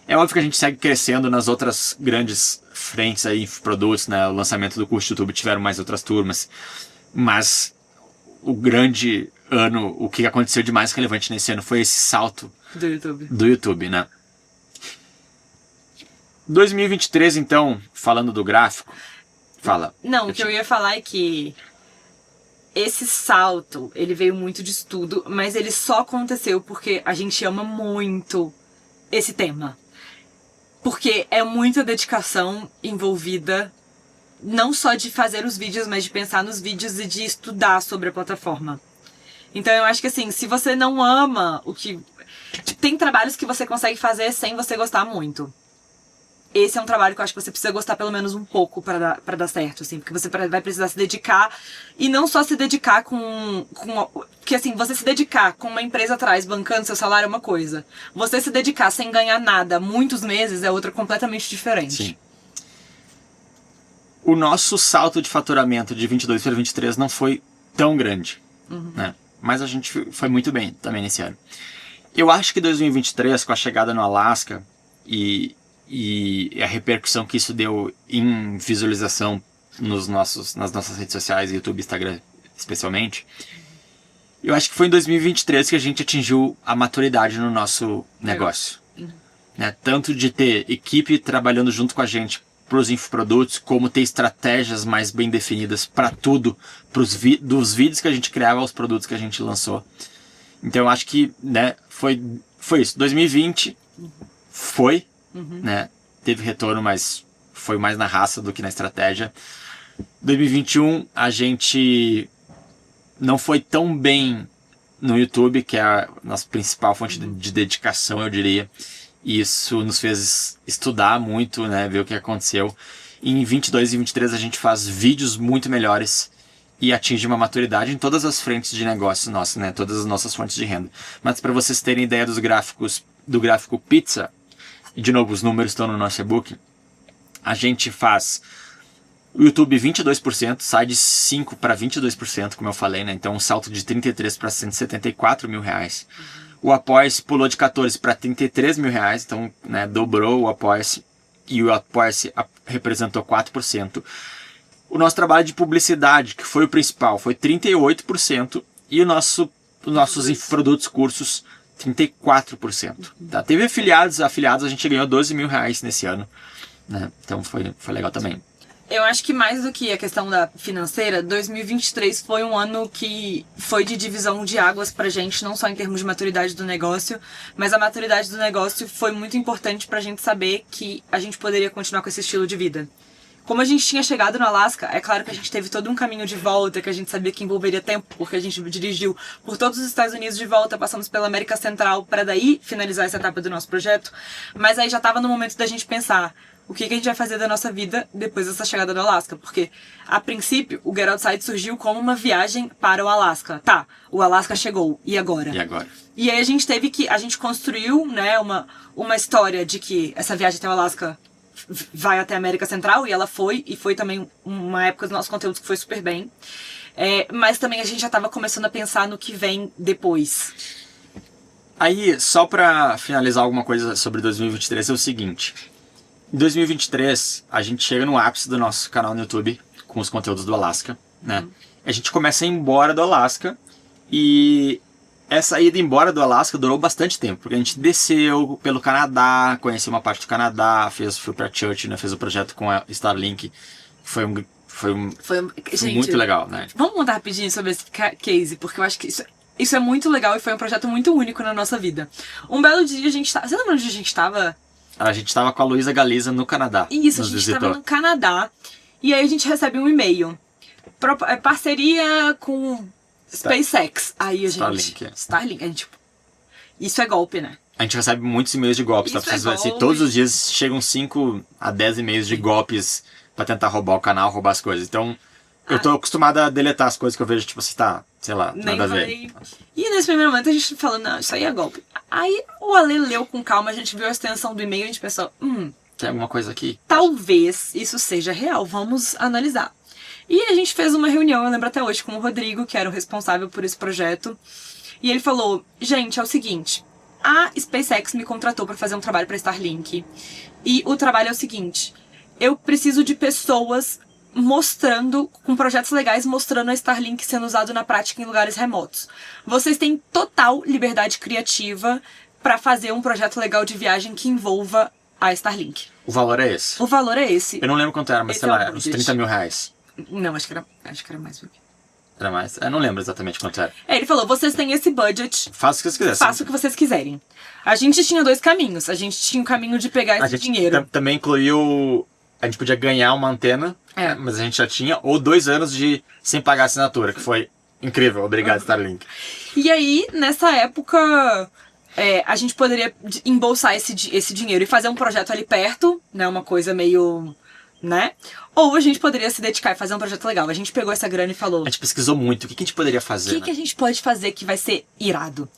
É óbvio que a gente segue crescendo nas outras grandes frentes aí, produtos, né? O lançamento do curso do YouTube, tiveram mais outras turmas. Mas o grande ano, o que aconteceu de mais relevante nesse ano foi esse salto do YouTube, né? 2023, então, falando do gráfico, fala. Não, o que eu ia falar é que esse salto, ele veio muito de estudo, mas ele só aconteceu porque a gente ama muito esse tema. Porque é muita dedicação envolvida, não só de fazer os vídeos, mas de pensar nos vídeos e de estudar sobre a plataforma. Então eu acho que assim, se você não ama o que... Tem trabalhos que você consegue fazer sem você gostar muito. Esse é um trabalho que eu acho que você precisa gostar pelo menos um pouco pra dar certo, assim. Porque você vai precisar se dedicar. E não só se dedicar com... Porque assim, você se dedicar com uma empresa atrás, bancando seu salário é uma coisa. Você se dedicar sem ganhar nada muitos meses é outra completamente diferente. Sim. O nosso salto de faturamento de 22 para 23 não foi tão grande, né? Mas a gente foi muito bem também nesse ano. Eu acho que 2023, com a chegada no Alasca e a repercussão que isso deu em visualização nas nossas redes sociais, YouTube, Instagram especialmente, eu acho que foi em 2023 que a gente atingiu a maturidade no nosso negócio. Né? Tanto de ter equipe trabalhando junto com a gente para os infoprodutos, como ter estratégias mais bem definidas para tudo, dos vídeos que a gente criava aos produtos que a gente lançou. Então eu acho que, né, foi isso. 2020 foi, né, teve retorno, mas foi mais na raça do que na estratégia. 2021 a gente não foi tão bem no YouTube, que é a nossa principal fonte de dedicação, eu diria. E isso nos fez estudar muito, né, ver o que aconteceu. E em 22 e 23 a gente faz vídeos muito melhores e atinge uma maturidade em todas as frentes de negócio nosso, né, todas as nossas fontes de renda. Mas para vocês terem ideia dos gráficos, do gráfico pizza, e de novo os números estão no nosso e-book, a gente faz o YouTube 22%, sai de 5% para 22%, como eu falei, né, então um salto de 33 para 174 mil reais. O Apoia-se pulou de 14 para 33 mil reais, então, né, dobrou o Apoia-se, e o Apoia-se representou 4%. O nosso trabalho de publicidade, que foi o principal, foi 38%, e os nossos produtos, cursos, 34%. Tá? Teve afiliados a gente ganhou 12 mil reais nesse ano, né? Então foi legal também. Eu acho que mais do que a questão da financeira, 2023 foi um ano que foi de divisão de águas pra gente, não só em termos de maturidade do negócio, mas a maturidade do negócio foi muito importante pra gente saber que a gente poderia continuar com esse estilo de vida. Como a gente tinha chegado no Alasca, é claro que a gente teve todo um caminho de volta, que a gente sabia que envolveria tempo, porque a gente dirigiu por todos os Estados Unidos de volta, passamos pela América Central para daí finalizar essa etapa do nosso projeto, mas aí já estava no momento da gente pensar o que a gente vai fazer da nossa vida depois dessa chegada do Alasca, porque a princípio o Get Outside surgiu como uma viagem para o Alasca. Tá, o Alasca chegou, e agora? E agora? E aí a gente construiu, né, uma história de que essa viagem até o Alasca vai até a América Central, e ela foi, e foi também uma época do nosso conteúdo que foi super bem. Mas também a gente já estava começando a pensar no que vem depois. Aí, só para finalizar alguma coisa sobre 2023, é o seguinte. Em 2023, a gente chega no ápice do nosso canal no YouTube, com os conteúdos do Alasca, né? A gente começa a ir embora do Alasca, e essa ida embora do Alasca durou bastante tempo, porque a gente desceu pelo Canadá, conheceu uma parte do Canadá, fui pra Church, né, fez o projeto com a Starlink, foi Gente, muito legal, né? Vamos contar rapidinho sobre esse case, porque eu acho que isso é muito legal e foi um projeto muito único na nossa vida. Um belo dia a gente Você lembra onde a gente tava? A gente tava com a Luísa Galiza no Canadá. Isso, a gente tava no Canadá, e aí a gente recebe um e-mail. Parceria com SpaceX. Aí a gente... Starlink. A gente, isso é golpe, né? A gente recebe muitos e-mails de golpes, tá? Assim, todos os dias chegam 5 a 10 e-mails de golpes pra tentar roubar o canal, roubar as coisas. Então, eu tô acostumado a deletar as coisas que eu vejo, tipo assim, tá, sei lá, nada a ver. E nesse primeiro momento a gente falou, não, isso aí é golpe. Aí o Ale leu com calma, a gente viu a extensão do e-mail e a gente pensou, tem alguma coisa aqui? Talvez isso seja real, vamos analisar. E a gente fez uma reunião, eu lembro até hoje, com o Rodrigo, que era o responsável por esse projeto. E ele falou, gente, é o seguinte, a SpaceX me contratou para fazer um trabalho para Starlink. E o trabalho é o seguinte, eu preciso de pessoas mostrando, com projetos legais, mostrando a Starlink sendo usado na prática em lugares remotos. Vocês têm total liberdade criativa para fazer um projeto legal de viagem que envolva a Starlink. O valor é esse? O valor é esse. Eu não lembro quanto era, mas sei lá, uns 30 mil reais. Não, acho que era mais do que. Era mais? Eu não lembro exatamente quanto era. Ele falou, vocês têm esse budget, Faça o que vocês quiserem. faça o que vocês quiserem. A gente tinha 2 caminhos. A gente tinha o caminho de pegar esse dinheiro. Também incluiu... A gente podia ganhar uma antena, mas a gente já tinha. Ou 2 anos sem pagar assinatura, que foi incrível. Obrigado, Starlink. E aí, nessa época, a gente poderia embolsar esse dinheiro e fazer um projeto ali perto, né? Uma coisa meio... né? Ou a gente poderia se dedicar e fazer um projeto legal. A gente pegou essa grana e falou... A gente pesquisou muito. O que a gente poderia fazer, O que a gente pode fazer que vai ser irado?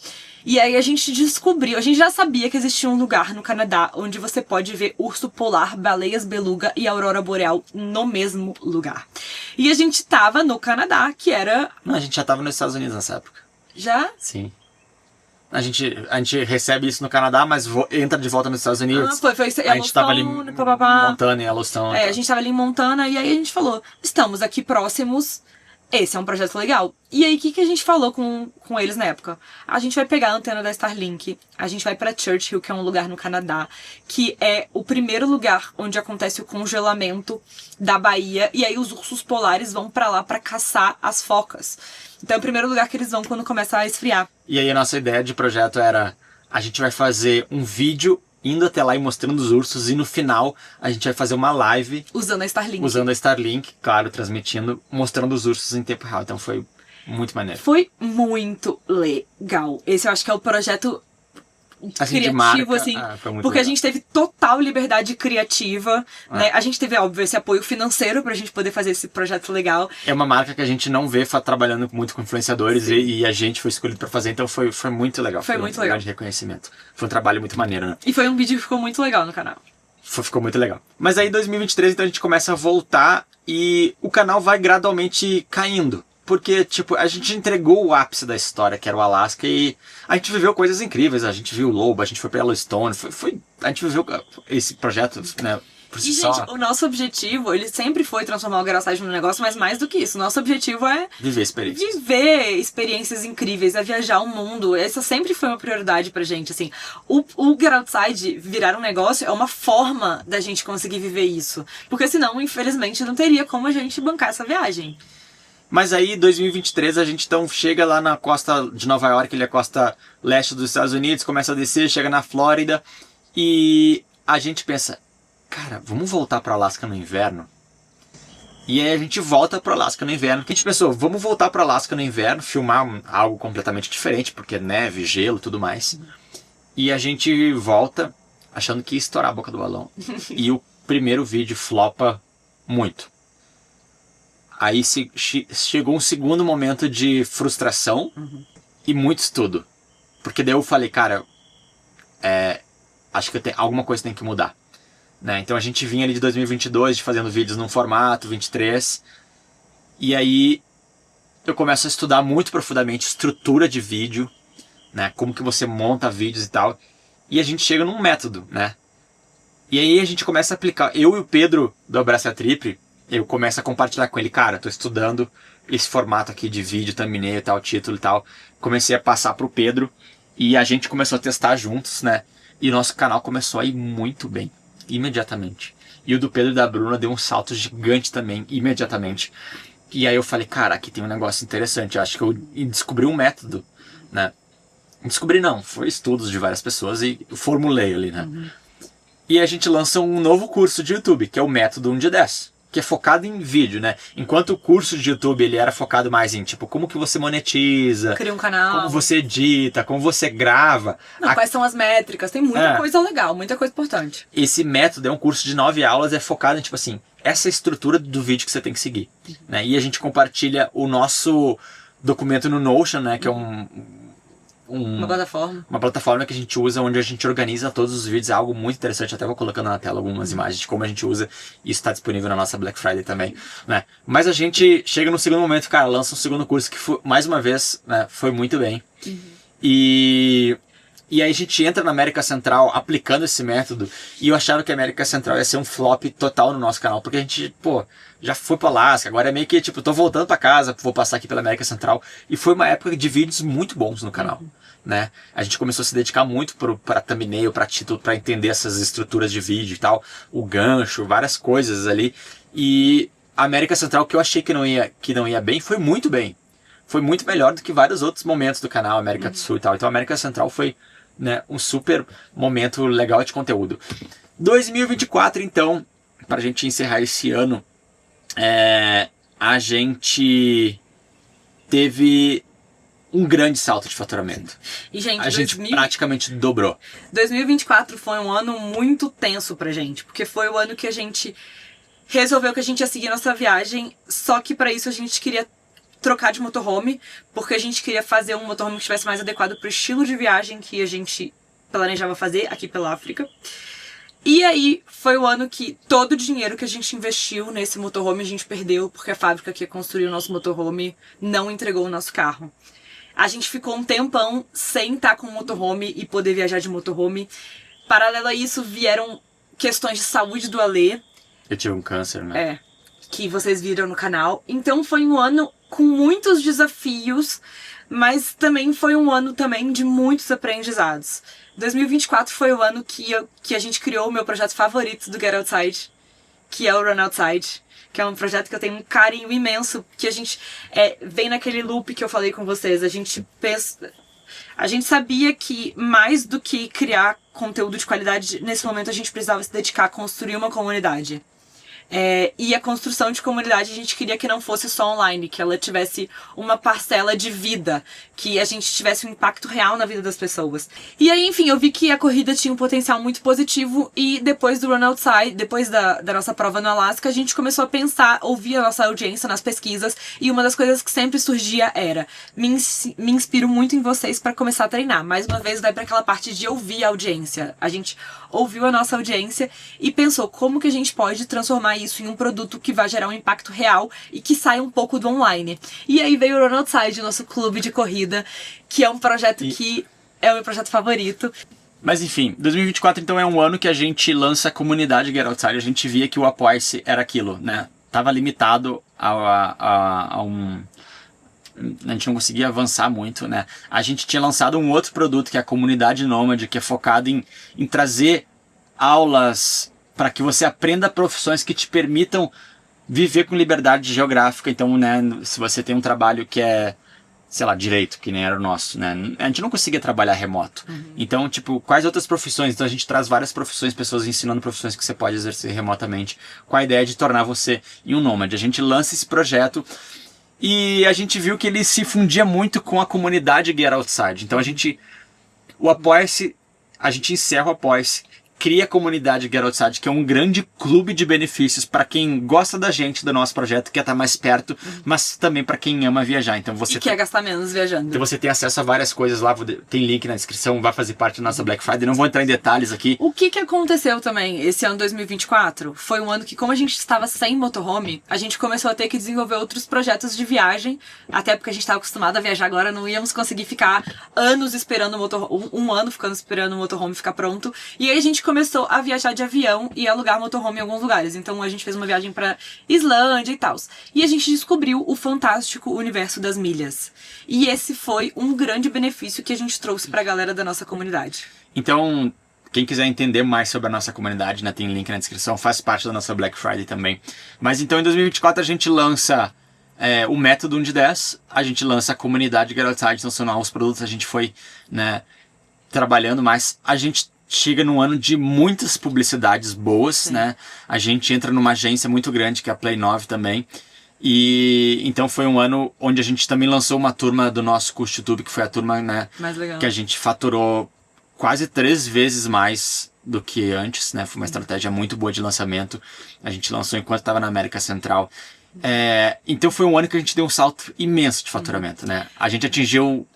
E aí a gente descobriu, a gente já sabia que existia um lugar no Canadá onde você pode ver urso polar, baleias beluga e aurora boreal no mesmo lugar. E a gente tava no Canadá, que era... Não, a gente já tava nos Estados Unidos nessa época. Já? Sim. A gente recebe isso no Canadá, mas entra de volta nos Estados Unidos. Foi a gente tava ali em Montana, em Yellowstone. A gente tava ali em Montana e aí a gente falou, estamos aqui próximos, esse é um projeto legal. E aí, o que a gente falou com eles na época? A gente vai pegar a antena da Starlink, a gente vai pra Churchill, que é um lugar no Canadá, que é o primeiro lugar onde acontece o congelamento da Baía, e aí os ursos polares vão pra lá pra caçar as focas. Então é o primeiro lugar que eles vão quando começa a esfriar. E aí a nossa ideia de projeto era, a gente vai fazer um vídeo indo até lá e mostrando os ursos, e no final a gente vai fazer uma live usando a Starlink. Usando a Starlink, claro, transmitindo, mostrando os ursos em tempo real. Então foi muito maneiro. Foi muito legal. Esse eu acho que é o projeto criativo, marca, assim, foi muito porque legal. A gente teve total liberdade criativa, né? A gente teve, óbvio, esse apoio financeiro pra gente poder fazer esse projeto legal. É uma marca que a gente não vê trabalhando muito com influenciadores e a gente foi escolhido pra fazer, então foi muito legal. Foi muito legal. Um grande reconhecimento. Foi um trabalho muito maneiro, né? E foi um vídeo que ficou muito legal no canal. Ficou muito legal. Mas aí em 2023, então a gente começa a voltar e o canal vai gradualmente caindo. Porque, tipo, a gente entregou o ápice da história, que era o Alasca, e a gente viveu coisas incríveis. A gente viu o lobo, a gente foi pra Yellowstone, a gente viveu esse projeto, né, por si só. Gente, o nosso objetivo, ele sempre foi transformar o Garage num negócio, mas mais do que isso. O nosso objetivo é viver experiências. Viver experiências incríveis, é viajar o mundo. Essa sempre foi uma prioridade pra gente, assim. O Get Outside virar um negócio é uma forma da gente conseguir viver isso. Porque senão, infelizmente, não teria como a gente bancar essa viagem. Mas aí, em 2023, a gente então chega lá na costa de Nova York, ele é a costa leste dos Estados Unidos, começa a descer, chega na Flórida, e a gente pensa, cara, vamos voltar para Alasca no inverno? E aí a gente volta para Alasca no inverno. A gente pensou, vamos voltar para Alasca no inverno, filmar algo completamente diferente, porque neve, gelo, tudo mais. E a gente volta achando que ia estourar a boca do balão. E o primeiro vídeo flopa muito. Aí chegou um segundo momento de frustração e muito estudo. Porque daí eu falei, cara, acho que alguma coisa tem que mudar. Né? Então a gente vinha ali de 2022 fazendo vídeos num formato 23. E aí eu começo a estudar muito profundamente estrutura de vídeo, né? Como que você monta vídeos e tal. E a gente chega num método, né? E aí a gente começa a aplicar. Eu e o Pedro do Abraça a Trip, eu começo a compartilhar com ele, cara, tô estudando esse formato aqui de vídeo, thumbnail e tal, título e tal. Comecei a passar pro Pedro e a gente começou a testar juntos, né? E nosso canal começou a ir muito bem, imediatamente. E o do Pedro e da Bruna deu um salto gigante também, imediatamente. E aí eu falei, cara, aqui tem um negócio interessante, eu acho que eu descobri um método, né? Descobri não, foi estudos de várias pessoas e formulei ali, né? E a gente lança um novo curso de YouTube, que é o Método 1 de 10. Que é focado em vídeo, né? Enquanto o curso de YouTube ele era focado mais em, tipo, como que você monetiza, cria um canal, como você edita, como você grava. Quais são as métricas, tem muita coisa legal, muita coisa importante. Esse método é um curso de 9 aulas, é focado em, tipo assim, essa estrutura do vídeo que você tem que seguir. Né? E a gente compartilha o nosso documento no Notion, né? Que é uma plataforma. Uma plataforma que a gente usa, onde a gente organiza todos os vídeos. É algo muito interessante. Até vou colocando na tela algumas imagens de como a gente usa. Isso está disponível na nossa Black Friday também. Né? Mas a gente chega no segundo momento, cara, lança um segundo curso que, mais uma vez, né, foi muito bem. E aí a gente entra na América Central aplicando esse método. E eu achava que a América Central ia ser um flop total no nosso canal. Porque a gente, já foi pro Alasca. Agora é meio que, tô voltando pra casa, vou passar aqui pela América Central. E foi uma época de vídeos muito bons no canal. Né? A gente começou a se dedicar muito para thumbnail, para título, para entender essas estruturas de vídeo e tal, o gancho, várias coisas ali. E a América Central, que eu achei que não ia bem, foi muito bem. foi muito melhor do que vários outros momentos do canal, América do Sul e tal. Então a América Central foi, né, um super momento legal de conteúdo. 2024, então, pra gente encerrar esse ano, a gente teve um grande salto de faturamento. E, gente, a gente praticamente dobrou. 2024 foi um ano muito tenso pra gente, porque foi o ano que a gente resolveu que a gente ia seguir nossa viagem, só que pra isso a gente queria trocar de motorhome, porque a gente queria fazer um motorhome que estivesse mais adequado pro estilo de viagem que a gente planejava fazer aqui pela África. E aí foi o ano que todo o dinheiro que a gente investiu nesse motorhome a gente perdeu, porque a fábrica que construiu o nosso motorhome não entregou o nosso carro. A gente ficou um tempão sem estar com o motorhome e poder viajar de motorhome. Paralelo a isso, vieram questões de saúde do Alê. Eu tive um câncer, né? Que vocês viram no canal. Então foi um ano com muitos desafios, mas também foi um ano também de muitos aprendizados. 2024 foi o ano que a gente criou o meu projeto favorito do Get Outside, que é o Run Outside, que é um projeto que eu tenho um carinho imenso, que a gente vem naquele loop que eu falei com vocês. A gente sabia que mais do que criar conteúdo de qualidade, nesse momento a gente precisava se dedicar a construir uma comunidade. E a construção de comunidade a gente queria que não fosse só online, que ela tivesse uma parcela de vida, que a gente tivesse um impacto real na vida das pessoas. E aí, enfim, eu vi que a corrida tinha um potencial muito positivo e depois do Run Outside, depois da nossa prova no Alasca, a gente começou a pensar, ouvir a nossa audiência nas pesquisas e uma das coisas que sempre surgia era: me inspiro muito em vocês para começar a treinar. Mais uma vez vai para aquela parte de ouvir a audiência. A gente ouviu a nossa audiência e pensou como que a gente pode transformar isso em um produto que vai gerar um impacto real e que saia um pouco do online. E aí veio o Run Outside, nosso clube de corrida, que é um projeto que é o meu projeto favorito. Mas enfim, 2024 então é um ano que a gente lança a comunidade Get Outside. A gente via que o Apoia-se era aquilo, né? Tava limitado a um... A gente não conseguia avançar muito, né? A gente tinha lançado um outro produto que é a Comunidade Nômade, que é focado em trazer aulas para que você aprenda profissões que te permitam viver com liberdade geográfica. Então, né, se você tem um trabalho que é, sei lá, direito, que nem era o nosso, né? A gente não conseguia trabalhar remoto. Então, tipo, quais outras profissões? Então a gente traz várias profissões, pessoas ensinando profissões que você pode exercer remotamente, com a ideia de tornar você um nômade. A gente lança esse projeto e a gente viu que ele se fundia muito com a comunidade Get Outside. Então o Apoia-se, a gente encerra o Apoia-se, cria a comunidade Get Outside, que é um grande clube de benefícios para quem gosta da gente, do nosso projeto, quer estar mais perto, mas também para quem ama viajar. Então você quer gastar menos viajando. Então você tem acesso a várias coisas lá, tem link na descrição, vai fazer parte da nossa Black Friday, não vou entrar em detalhes aqui. O que aconteceu também esse ano 2024? Foi um ano que, como a gente estava sem motorhome, a gente começou a ter que desenvolver outros projetos de viagem, até porque a gente estava acostumado a viajar agora, não íamos conseguir ficar anos esperando o motorhome, um ano ficando esperando o motorhome ficar pronto, e aí a gente começou a viajar de avião e alugar motorhome em alguns lugares. Então a gente fez uma viagem pra Islândia e tal. E a gente descobriu o fantástico universo das milhas. E esse foi um grande benefício que a gente trouxe pra galera da nossa comunidade. Então, quem quiser entender mais sobre a nossa comunidade, né, tem link na descrição, faz parte da nossa Black Friday também. Mas então em 2024 a gente lança o método 1 de 10, a gente lança a comunidade Get Outside, então são novos produtos, a gente foi, né, trabalhando mais. A gente chega num ano de muitas publicidades boas, sim, né? A gente entra numa agência muito grande, que é a Play 9 também. E então foi um ano onde a gente também lançou uma turma do nosso curso de YouTube, que foi a turma, né, mais legal, que a gente faturou quase 3 vezes mais do que antes, né? Foi uma estratégia muito boa de lançamento. A gente lançou enquanto estava na América Central. Então foi um ano que a gente deu um salto imenso de faturamento, né? A gente atingiu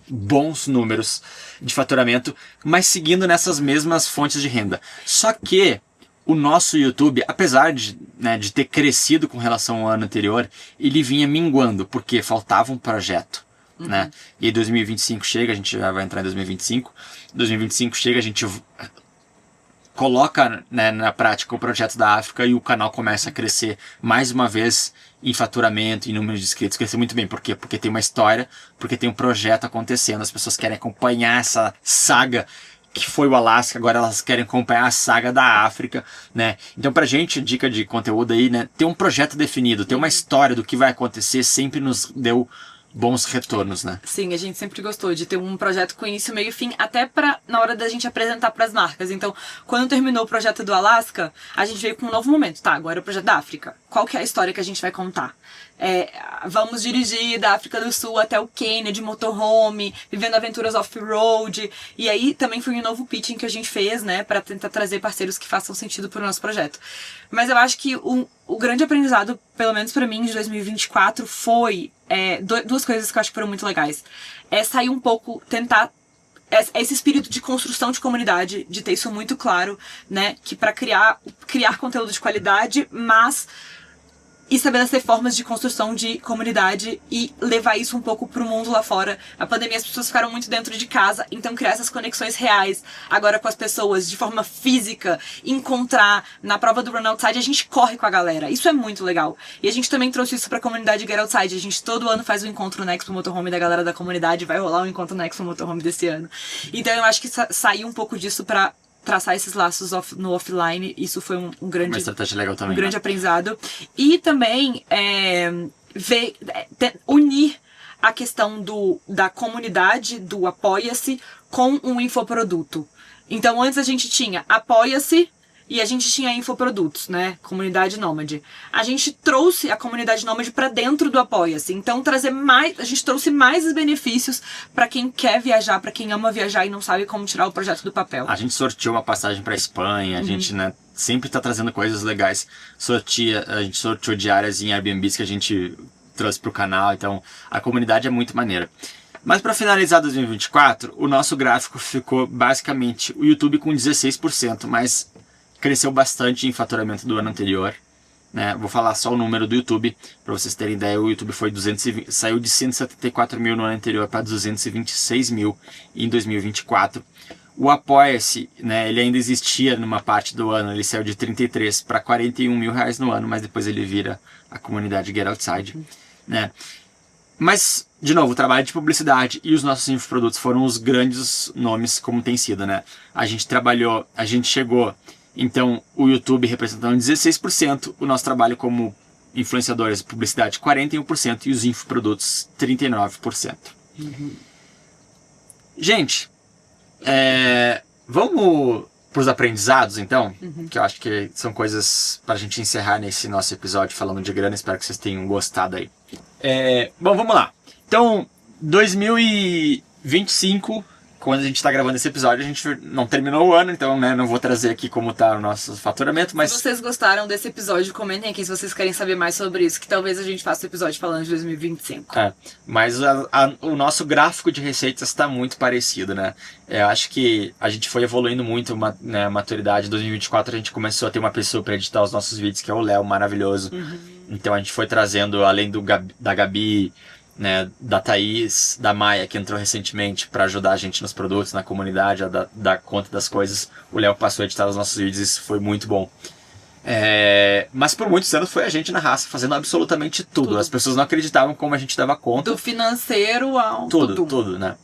bons números de faturamento, mas seguindo nessas mesmas fontes de renda. Só que o nosso YouTube, apesar de ter crescido com relação ao ano anterior, ele vinha minguando, porque faltava um projeto, né? E aí 2025 chega, a gente já vai entrar em 2025. 2025 chega, a gente coloca, né, na prática o projeto da África e o canal começa a crescer mais uma vez em faturamento, em número de inscritos. Cresceu muito bem. Por quê? Porque tem uma história, porque tem um projeto acontecendo, as pessoas querem acompanhar essa saga que foi o Alasca, agora elas querem acompanhar a saga da África, né? Então pra gente, dica de conteúdo aí, né, ter um projeto definido, ter uma história do que vai acontecer sempre nos deu bons retornos, né? Sim, a gente sempre gostou de ter um projeto com início, meio e fim, até na hora da gente apresentar pras marcas. Então, quando terminou o projeto do Alasca, a gente veio com um novo momento. Tá, agora é o projeto da África. Qual que é a história que a gente vai contar? Vamos dirigir da África do Sul até o Quênia, de motorhome, vivendo aventuras off-road. E aí também foi um novo pitching que a gente fez, né, pra tentar trazer parceiros que façam sentido pro nosso projeto. Mas eu acho que o grande aprendizado, pelo menos pra mim, de 2024, foi duas coisas que eu acho que foram muito legais. Sair um pouco, tentar esse espírito de construção de comunidade, de ter isso muito claro, né, que pra criar conteúdo de qualidade, mas estabelecer formas de construção de comunidade e levar isso um pouco pro mundo lá fora. A pandemia, as pessoas ficaram muito dentro de casa, então criar essas conexões reais agora com as pessoas, de forma física, encontrar. Na prova do Run Outside, a gente corre com a galera. Isso é muito legal. E a gente também trouxe isso pra comunidade Get Outside. A gente todo ano faz um encontro no Expo Motorhome da galera da comunidade. Vai rolar um encontro no Expo Motorhome desse ano. Então eu acho que sair um pouco disso pra traçar esses laços no offline, isso foi um grande... Uma estratégia legal também, um grande aprendizado. E também unir a questão da comunidade, do Apoia-se, com um infoproduto. Então, antes a gente tinha Apoia-se e a gente tinha infoprodutos, né? Comunidade Nômade. A gente trouxe a comunidade Nômade para dentro do Apoia-se. Então, a gente trouxe mais benefícios para quem quer viajar, para quem ama viajar e não sabe como tirar o projeto do papel. A gente sorteou uma passagem para Espanha, a gente, né, sempre tá trazendo coisas legais. A gente sorteou diárias em Airbnbs que a gente trouxe pro canal, então a comunidade é muito maneira. Mas para finalizar 2024, o nosso gráfico ficou basicamente o YouTube com 16%, mas cresceu bastante em faturamento do ano anterior, né? Vou falar só o número do YouTube, para vocês terem ideia. O YouTube foi saiu de 174 mil no ano anterior para 226 mil em 2024. O Apoia-se, né, ele ainda existia numa parte do ano, ele saiu de 33 para 41 mil reais no ano, mas depois ele vira a comunidade Get Outside, né? Mas, de novo, o trabalho de publicidade e os nossos infoprodutos foram os grandes nomes, como tem sido, né? A gente chegou. Então, o YouTube representando 16%, o nosso trabalho como influenciadores de publicidade 41% e os infoprodutos 39%. Gente, vamos para os aprendizados, então, que eu acho que são coisas para a gente encerrar nesse nosso episódio falando de grana. Espero que vocês tenham gostado aí. Bom, vamos lá. Então, 2025... Quando a gente está gravando esse episódio, a gente não terminou o ano, então, né, não vou trazer aqui como está o nosso faturamento, mas... Se vocês gostaram desse episódio, comentem aqui se vocês querem saber mais sobre isso, que talvez a gente faça um episódio falando de 2025. Mas o nosso gráfico de receitas está muito parecido, né? Eu acho que a gente foi evoluindo muito, né, a maturidade. Em 2024 a gente começou a ter uma pessoa para editar os nossos vídeos, que é o Léo, maravilhoso. Então a gente foi trazendo, além da Gabi, né, da Thaís, da Maia, que entrou recentemente para ajudar a gente nos produtos, na comunidade, a dar conta das coisas. O Léo passou a editar os nossos vídeos, isso foi muito bom. Mas por muitos anos foi a gente na raça, fazendo absolutamente tudo. As pessoas não acreditavam como a gente dava conta. Do financeiro ao tudo, né?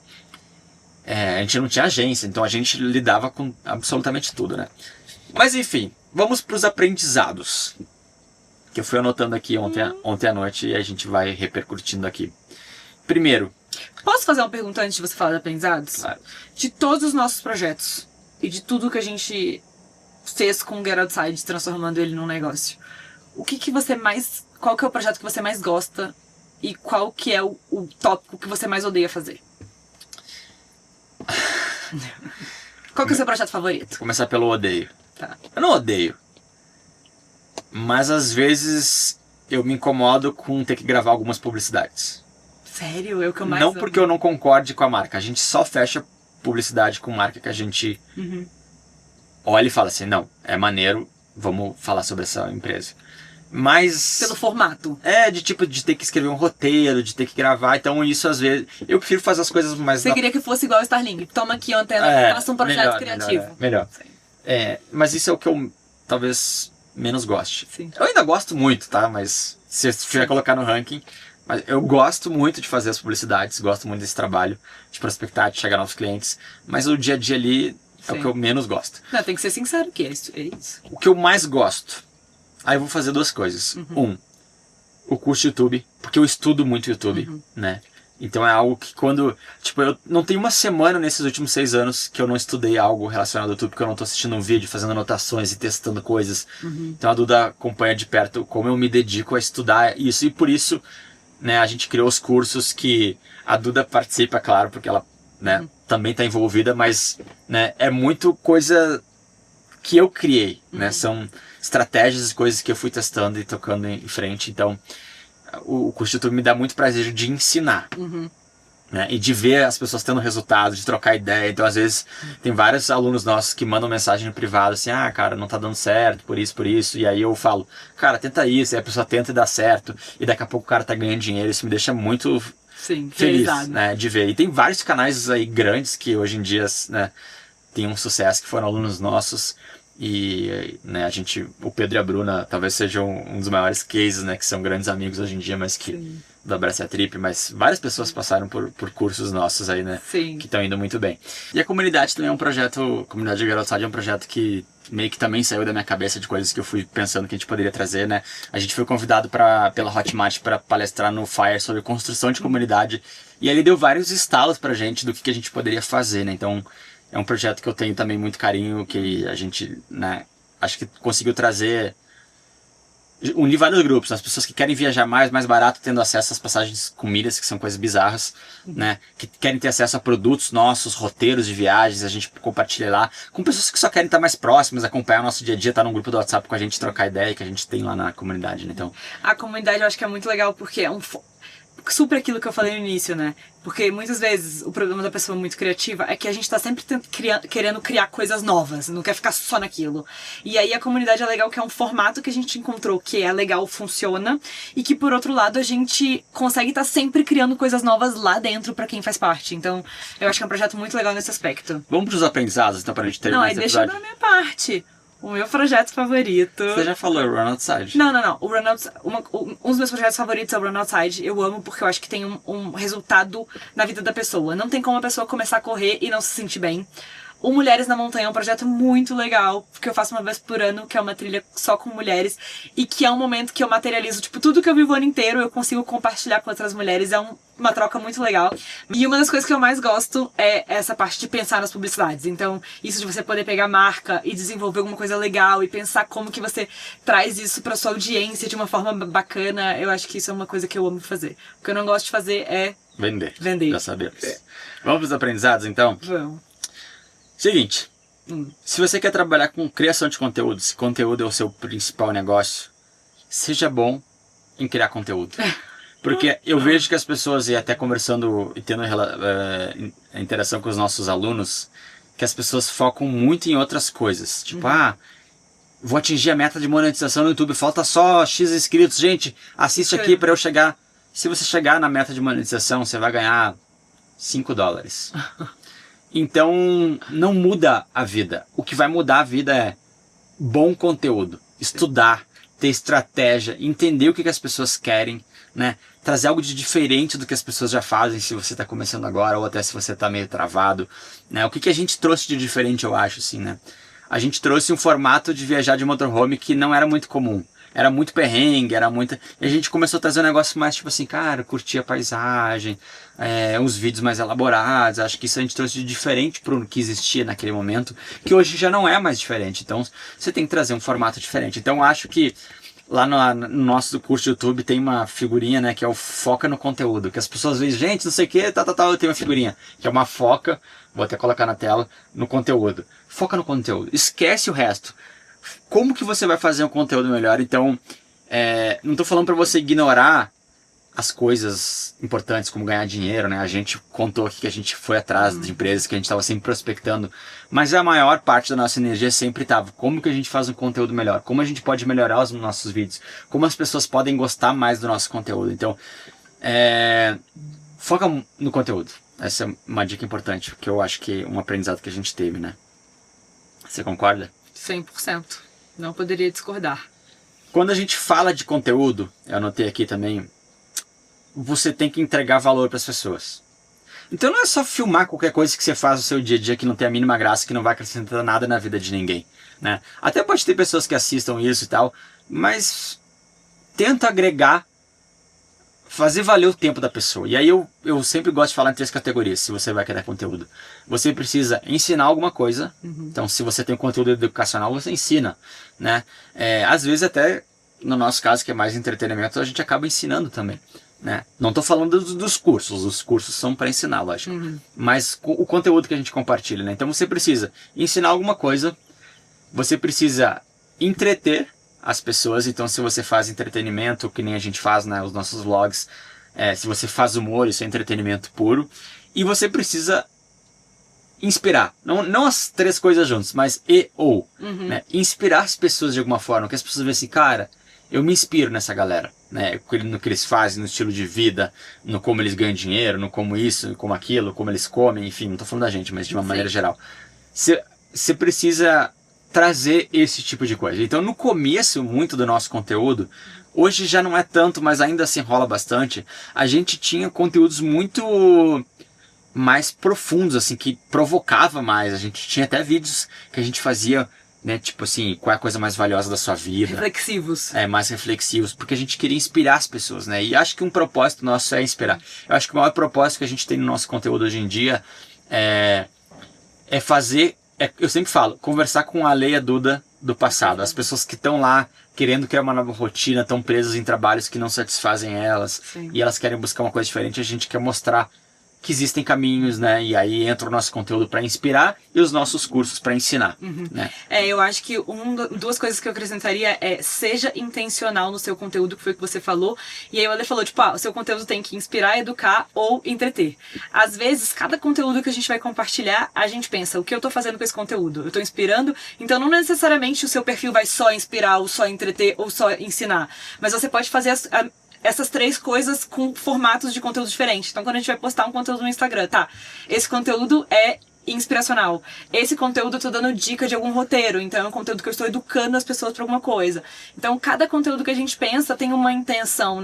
A gente não tinha agência, então a gente lidava com absolutamente tudo, né? Mas enfim, vamos para os aprendizados, que eu fui anotando aqui ontem à noite e a gente vai repercutindo aqui. Primeiro... Posso fazer uma pergunta antes de você falar de aprendizados? Claro. De todos os nossos projetos e de tudo que a gente fez com o Get Outside, transformando ele num negócio, qual que é o projeto que você mais gosta e qual que é o tópico que você mais odeia fazer? Qual que é o seu projeto favorito? Vou começar pelo odeio. Tá. Eu não odeio, mas às vezes eu me incomodo com ter que gravar algumas publicidades. Sério? É o que eu mais Não amo. porque eu não concorde com a marca. A gente só fecha publicidade com marca que a gente olha e fala assim, não, é maneiro, vamos falar sobre essa empresa. Mas... Pelo formato. De ter que escrever um roteiro, de ter que gravar. Então isso às vezes... Eu prefiro fazer as coisas mais... Você queria que fosse igual a Starlink. Toma aqui a antena, faça um projeto criativo. Melhor. Mas isso é o que eu talvez menos goste. Sim. Eu ainda gosto muito, tá? Mas se eu tiver que colocar no ranking... Mas eu gosto muito de fazer as publicidades, gosto muito desse trabalho, de prospectar, de chegar aos clientes. Mas o dia a dia ali é o que eu menos gosto. Não, tem que ser sincero que é isso. O que eu mais gosto... Aí eu vou fazer duas coisas. O curso de YouTube, porque eu estudo muito YouTube, né? Então é algo que quando... Tipo, eu não tenho uma semana nesses últimos 6 anos que eu não estudei algo relacionado ao YouTube, porque eu não tô assistindo um vídeo, fazendo anotações e testando coisas. Então a Duda acompanha de perto como eu me dedico a estudar isso. E por isso, né, a gente criou os cursos que a Duda participa, claro, porque ela, né, também está envolvida, mas, né, é muito coisa que eu criei, né? São estratégias e coisas que eu fui testando e tocando em frente. Então, o curso de YouTube me dá muito prazer de ensinar. Né? E de ver as pessoas tendo resultado, de trocar ideia. Então, às vezes, tem vários alunos nossos que mandam mensagem no privado, assim, ah, cara, não tá dando certo, por isso. E aí eu falo, cara, tenta isso. E a pessoa tenta e dá certo. E daqui a pouco o cara tá ganhando dinheiro. Isso me deixa muito feliz, né, de ver. E tem vários canais aí grandes que hoje em dia, né, tem um sucesso, que foram alunos nossos. E, né, o Pedro e a Bruna talvez sejam um dos maiores cases, né, que são grandes amigos hoje em dia, mas que da Abraça Trip, mas várias pessoas passaram por cursos nossos aí, né, que estão indo muito bem. E a comunidade também é um projeto, a comunidade de Garotside é um projeto que meio que também saiu da minha cabeça, de coisas que eu fui pensando que a gente poderia trazer, né. A gente foi convidado pela Hotmart para palestrar no Fire sobre construção de comunidade, e ele deu vários estalos pra gente do que a gente poderia fazer, né. Então é um projeto que eu tenho também muito carinho, que a gente, né, acho que conseguiu unir vários grupos, as pessoas que querem viajar mais barato, tendo acesso às passagens com milhas, que são coisas bizarras, né, que querem ter acesso a produtos nossos, roteiros de viagens, a gente compartilha lá, com pessoas que só querem estar mais próximas, acompanhar o nosso dia a dia, estar num grupo do WhatsApp com a gente, trocar ideia, que a gente tem lá na comunidade, né, então... A comunidade eu acho que é muito legal, porque é super aquilo que eu falei no início, né? Porque muitas vezes o problema da pessoa muito criativa é que a gente tá sempre querendo criar coisas novas, não quer ficar só naquilo. E aí a comunidade é legal, que é um formato que a gente encontrou que é legal, funciona, e que por outro lado a gente consegue estar sempre criando coisas novas lá dentro pra quem faz parte. Então eu acho que é um projeto muito legal nesse aspecto. Vamos pros aprendizados, então, pra gente terminar esse episódio. Não, deixa da minha parte. O meu projeto favorito... Você já falou, Run Outside. Não. Um dos meus projetos favoritos é o Run Outside. Eu amo porque eu acho que tem um resultado na vida da pessoa. Não tem como a pessoa começar a correr e não se sentir bem. O Mulheres na Montanha é um projeto muito legal, que eu faço uma vez por ano, que é uma trilha só com mulheres, e que é um momento que eu materializo, tipo, tudo que eu vivo o ano inteiro, eu consigo compartilhar com outras mulheres, é uma troca muito legal. E uma das coisas que eu mais gosto é essa parte de pensar nas publicidades. Então, isso de você poder pegar marca e desenvolver alguma coisa legal e pensar como que você traz isso pra sua audiência de uma forma bacana, eu acho que isso é uma coisa que eu amo fazer. O que eu não gosto de fazer é... Vender. Já sabemos. É. Vamos pros aprendizados, então? Vamos. Seguinte, se você quer trabalhar com criação de conteúdo, se conteúdo é o seu principal negócio, seja bom em criar conteúdo. Porque eu vejo que as pessoas, e até conversando e tendo interação com os nossos alunos, que as pessoas focam muito em outras coisas. Tipo, vou atingir a meta de monetização no YouTube, falta só X inscritos. Gente, assiste aqui para eu chegar. Se você chegar na meta de monetização, você vai ganhar $5. Então, não muda a vida. O que vai mudar a vida é bom conteúdo, estudar, ter estratégia, entender o que as pessoas querem, né? Trazer algo de diferente do que as pessoas já fazem, se você está começando agora ou até se você está meio travado, né? O que a gente trouxe de diferente, eu acho, assim, né? A gente trouxe um formato de viajar de motorhome que não era muito comum. Era muito perrengue, e a gente começou a trazer um negócio mais tipo assim, cara, curtir a paisagem, uns vídeos mais elaborados. Acho que isso a gente trouxe de diferente pro que existia naquele momento, que hoje já não é mais diferente. Então você tem que trazer um formato diferente. Então acho que lá no nosso curso de YouTube tem uma figurinha, né, que é o foca no conteúdo. Que as pessoas veem, gente, não sei o que, eu tenho uma figurinha, que é uma foca, vou até colocar na tela, no conteúdo. Foca no conteúdo, esquece o resto. Como que você vai fazer um conteúdo melhor? Então, não estou falando para você ignorar as coisas importantes, como ganhar dinheiro, né? A gente contou aqui que a gente foi atrás de empresas, que a gente estava sempre prospectando, mas a maior parte da nossa energia sempre estava, como que a gente faz um conteúdo melhor? Como a gente pode melhorar os nossos vídeos? Como as pessoas podem gostar mais do nosso conteúdo? Então, foca no conteúdo. Essa é uma dica importante, que eu acho que é um aprendizado que a gente teve, né? Você concorda? 100%. Não poderia discordar. Quando a gente fala de conteúdo, eu anotei aqui também, você tem que entregar valor para as pessoas. Então não é só filmar qualquer coisa que você faz no seu dia a dia que não tem a mínima graça, que não vai acrescentar nada na vida de ninguém, né? Até pode ter pessoas que assistam isso e tal, mas tenta agregar fazer valer o tempo da pessoa. E aí eu sempre gosto de falar em 3 categorias, se você vai criar conteúdo. Você precisa ensinar alguma coisa. Então, se você tem um conteúdo educacional, você ensina, né? Às vezes até, no nosso caso, que é mais entretenimento, a gente acaba ensinando também, né? Não estou falando dos cursos, os cursos são para ensinar, lógico. Mas o conteúdo que a gente compartilha, né? Então você precisa ensinar alguma coisa, você precisa entreter as pessoas. Então se você faz entretenimento, que nem a gente faz, né, os nossos vlogs, se você faz humor, isso é entretenimento puro. E você precisa inspirar, não as 3 coisas juntas, mas né? Inspirar as pessoas de alguma forma, que as pessoas veem assim, cara, eu me inspiro nessa galera, né? No que eles fazem, no estilo de vida, no como eles ganham dinheiro, no como isso, no como aquilo, como eles comem, enfim, não tô falando da gente, mas de uma maneira geral. Você precisa trazer esse tipo de coisa. Então, no começo, muito do nosso conteúdo, hoje já não é tanto, mas ainda assim rola bastante, a gente tinha conteúdos muito mais profundos, assim, que provocava mais. A gente tinha até vídeos que a gente fazia, né, tipo assim, qual é a coisa mais valiosa da sua vida. Reflexivos. Mais reflexivos, porque a gente queria inspirar as pessoas, né? E acho que um propósito nosso é inspirar. Eu acho que o maior propósito que a gente tem no nosso conteúdo hoje em dia é fazer, eu sempre falo, conversar com a Ale e a Duda do passado. As pessoas que estão lá querendo criar uma nova rotina, estão presas em trabalhos que não satisfazem elas. Sim. E elas querem buscar uma coisa diferente, a gente quer mostrar que existem caminhos, né? E aí entra o nosso conteúdo para inspirar e os nossos cursos para ensinar, né? Eu acho que duas coisas que eu acrescentaria seja intencional no seu conteúdo, que foi o que você falou. E aí o Ale falou, tipo, o seu conteúdo tem que inspirar, educar ou entreter. Às vezes, cada conteúdo que a gente vai compartilhar, a gente pensa, o que eu tô fazendo com esse conteúdo? Eu tô inspirando? Então não necessariamente o seu perfil vai só inspirar, ou só entreter, ou só ensinar. Mas você pode fazer essas 3 coisas com formatos de conteúdo diferentes. Então, quando a gente vai postar um conteúdo no Instagram, esse conteúdo é inspiracional. Esse conteúdo eu tô dando dica de algum roteiro, então é um conteúdo que eu estou educando as pessoas para alguma coisa. Então, cada conteúdo que a gente pensa tem uma intenção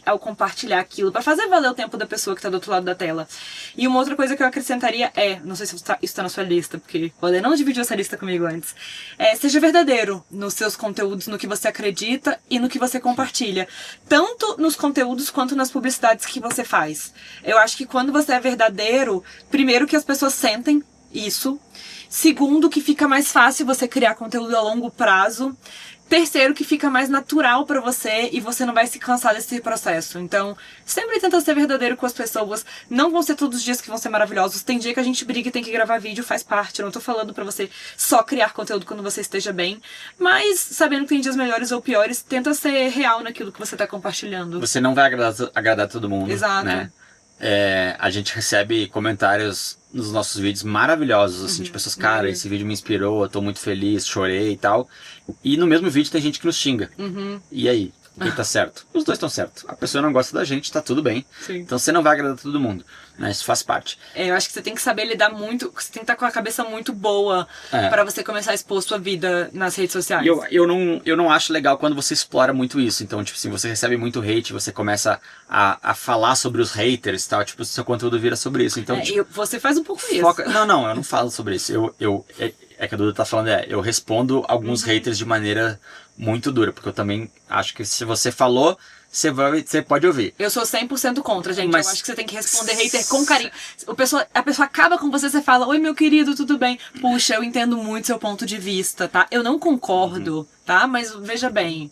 ao compartilhar aquilo, para fazer valer o tempo da pessoa que tá do outro lado da tela. E uma outra coisa que eu acrescentaria não sei se isso tá na sua lista, porque o Ale não dividiu essa lista comigo antes, seja verdadeiro nos seus conteúdos, no que você acredita e no que você compartilha. Tanto nos conteúdos quanto nas publicidades que você faz. Eu acho que quando você é verdadeiro, primeiro que as pessoas sentem isso. Segundo, que fica mais fácil você criar conteúdo a longo prazo. Terceiro, que fica mais natural pra você e você não vai se cansar desse processo. Então, sempre tenta ser verdadeiro com as pessoas. Não vão ser todos os dias que vão ser maravilhosos. Tem dia que a gente briga e tem que gravar vídeo, faz parte. Eu não tô falando pra você só criar conteúdo quando você esteja bem. Mas, sabendo que tem dias melhores ou piores, tenta ser real naquilo que você tá compartilhando. Você não vai agradar todo mundo. Exato. Né? A gente recebe comentários nos nossos vídeos maravilhosos, assim, de pessoas, cara, esse vídeo me inspirou, eu tô muito feliz, chorei e tal. E no mesmo vídeo tem gente que nos xinga. E aí? Quem tá certo? Os dois estão certos. A pessoa não gosta da gente, tá tudo bem. Sim. Então você não vai agradar todo mundo, né? Isso faz parte. Eu acho que você tem que saber lidar muito, você tem que estar com a cabeça muito boa pra você começar a expor sua vida nas redes sociais. E eu não acho legal quando você explora muito isso. Então, tipo assim, você recebe muito hate, você começa a falar sobre os haters e tal, tipo, seu conteúdo vira sobre isso. Então, tipo, você faz um pouco isso. Não, eu não falo sobre isso. É que a Duda tá falando, eu respondo alguns haters de maneira muito dura, porque eu também acho que se você falou, você pode ouvir. Eu sou 100% contra, gente. Mas eu acho que você tem que responder hater com carinho. A pessoa acaba com você fala, oi meu querido, tudo bem? Puxa, eu entendo muito seu ponto de vista, tá? Eu não concordo, tá? Mas veja bem.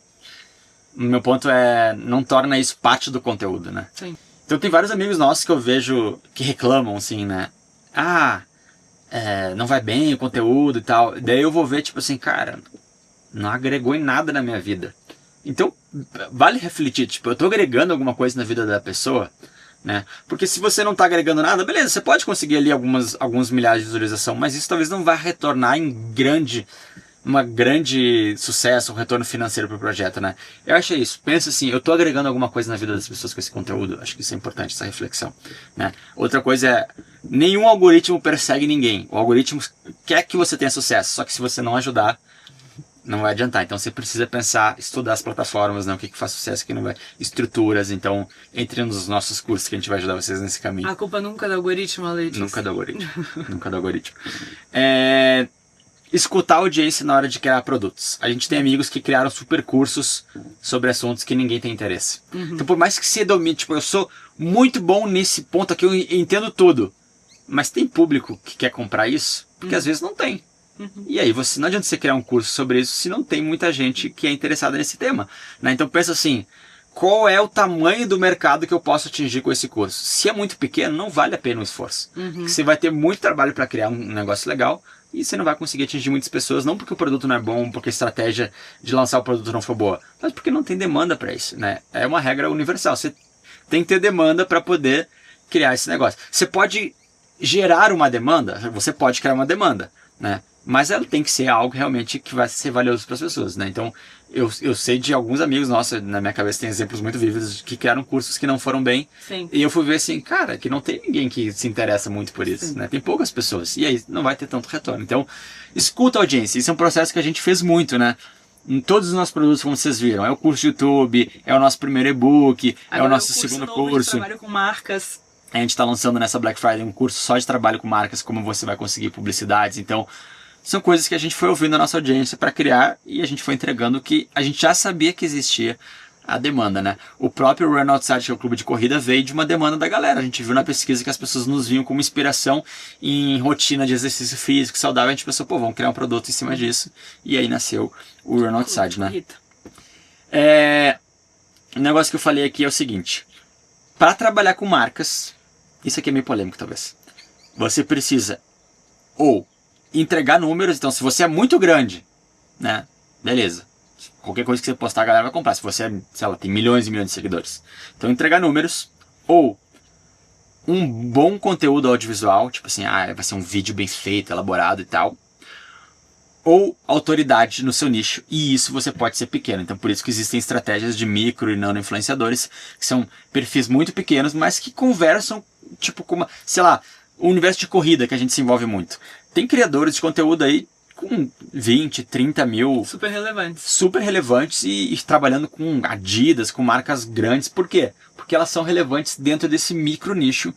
O meu ponto não torna isso parte do conteúdo, né? Sim. Então tem vários amigos nossos que eu vejo que reclamam, assim, né? Não vai bem o conteúdo e tal. Daí eu vou ver, tipo assim, cara, não agregou em nada na minha vida. Então, vale refletir, tipo, eu tô agregando alguma coisa na vida da pessoa, né? Porque se você não tá agregando nada, beleza, você pode conseguir ali alguns milhares de visualização, mas isso talvez não vá retornar em uma grande sucesso, um retorno financeiro pro projeto, né? Eu acho isso. Pensa assim, eu tô agregando alguma coisa na vida das pessoas com esse conteúdo. Acho que isso é importante, essa reflexão, né? Outra coisa nenhum algoritmo persegue ninguém. O algoritmo quer que você tenha sucesso, só que se você não ajudar, não vai adiantar. Então você precisa pensar, estudar as plataformas, né? O que faz sucesso, o que não vai. Estruturas. Então, entre nos nossos cursos que a gente vai ajudar vocês nesse caminho. A culpa nunca é do algoritmo, Letícia. Nunca do algoritmo. Nunca do algoritmo. escutar a audiência na hora de criar produtos. A gente tem amigos que criaram super cursos sobre assuntos que ninguém tem interesse. Então, por mais que você domine, tipo, eu sou muito bom nesse ponto aqui, eu entendo tudo. Mas tem público que quer comprar isso? Porque às vezes não tem. E aí, não adianta você criar um curso sobre isso se não tem muita gente que é interessada nesse tema. Né? Então, pensa assim, qual é o tamanho do mercado que eu posso atingir com esse curso? Se é muito pequeno, não vale a pena o esforço. Porque você vai ter muito trabalho para criar um negócio legal e você não vai conseguir atingir muitas pessoas, não porque o produto não é bom, porque a estratégia de lançar o produto não foi boa, mas porque não tem demanda para isso. Né? É uma regra universal. Você tem que ter demanda para poder criar esse negócio. Você pode gerar uma demanda, você pode criar uma demanda, né? Mas ela tem que ser algo realmente que vai ser valioso para as pessoas, né? Então, eu sei de alguns amigos nossos, na minha cabeça tem exemplos muito vívidos, que criaram cursos que não foram bem. Sim. E eu fui ver assim, cara, que não tem ninguém que se interessa muito por isso, né? Tem poucas pessoas. E aí não vai ter tanto retorno. Então, escuta a audiência. Isso é um processo que a gente fez muito, né? Em todos os nossos produtos, como vocês viram. É o curso de YouTube, é o nosso primeiro e-book, é o nosso segundo curso. Trabalho com marcas. A gente está lançando nessa Black Friday um curso só de trabalho com marcas, como você vai conseguir publicidades. Então, são coisas que a gente foi ouvindo a nossa audiência para criar e a gente foi entregando que a gente já sabia que existia a demanda, né? O próprio Run Outside, que é o clube de corrida, veio de uma demanda da galera. A gente viu na pesquisa que as pessoas nos viam como inspiração em rotina de exercício físico, saudável. A gente pensou, pô, vamos criar um produto em cima disso. E aí nasceu o Run Outside, né? O negócio que eu falei aqui é o seguinte. Para trabalhar com marcas, isso aqui é meio polêmico talvez, você precisa ou entregar números. Então, se você é muito grande, né, beleza, qualquer coisa que você postar a galera vai comprar. Se você, sei lá, tem milhões e milhões de seguidores, então entregar números, ou um bom conteúdo audiovisual, tipo assim, vai ser um vídeo bem feito, elaborado e tal, ou autoridade no seu nicho, e isso você pode ser pequeno. Então, por isso que existem estratégias de micro e nano influenciadores, que são perfis muito pequenos, mas que conversam, tipo, com uma, sei lá, o universo de corrida que a gente se envolve muito. Tem criadores de conteúdo aí com 20, 30 mil. Super relevantes. Super relevantes e trabalhando com Adidas, com marcas grandes. Por quê? Porque elas são relevantes dentro desse micro nicho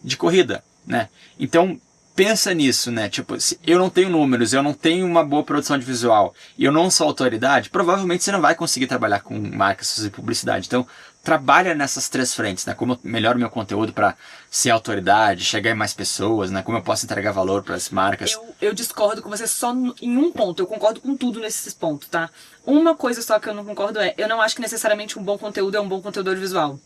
de corrida, né? Então, pensa nisso, né? Tipo, se eu não tenho números, eu não tenho uma boa produção de visual e eu não sou autoridade, provavelmente você não vai conseguir trabalhar com marcas, fazer publicidade. Então, trabalha nessas três frentes, né? Como eu melhoro meu conteúdo para ser autoridade, chegar em mais pessoas, né? Como eu posso entregar valor para as marcas. Eu discordo com você só em um ponto. Eu concordo com tudo nesses pontos, tá? Uma coisa só que eu não concordo eu não acho que necessariamente um bom conteúdo é um bom conteúdo audiovisual.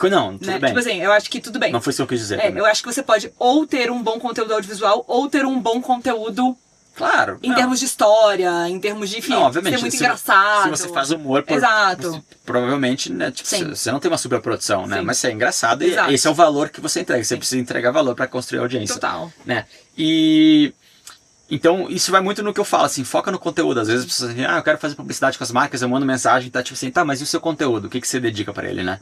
Não, tudo bem. Tipo assim, eu acho que tudo bem. Não foi isso que eu quis dizer. Eu acho que você pode ou ter um bom conteúdo audiovisual ou ter um bom conteúdo. Claro. Em termos de história, em termos de, enfim, não, obviamente, ser muito engraçado. Se você faz humor, Exato. provavelmente, né, tipo, você não tem uma superprodução, né? Sim. Mas você é engraçado. Exato. E esse é o valor que você entrega. Você precisa entregar valor para construir audiência. Total. Né? E então, isso vai muito no que eu falo, assim, foca no conteúdo. Às vezes as pessoas dizem, eu quero fazer publicidade com as marcas, eu mando mensagem, tá tipo assim, tá, mas e o seu conteúdo? O que você dedica para ele, né?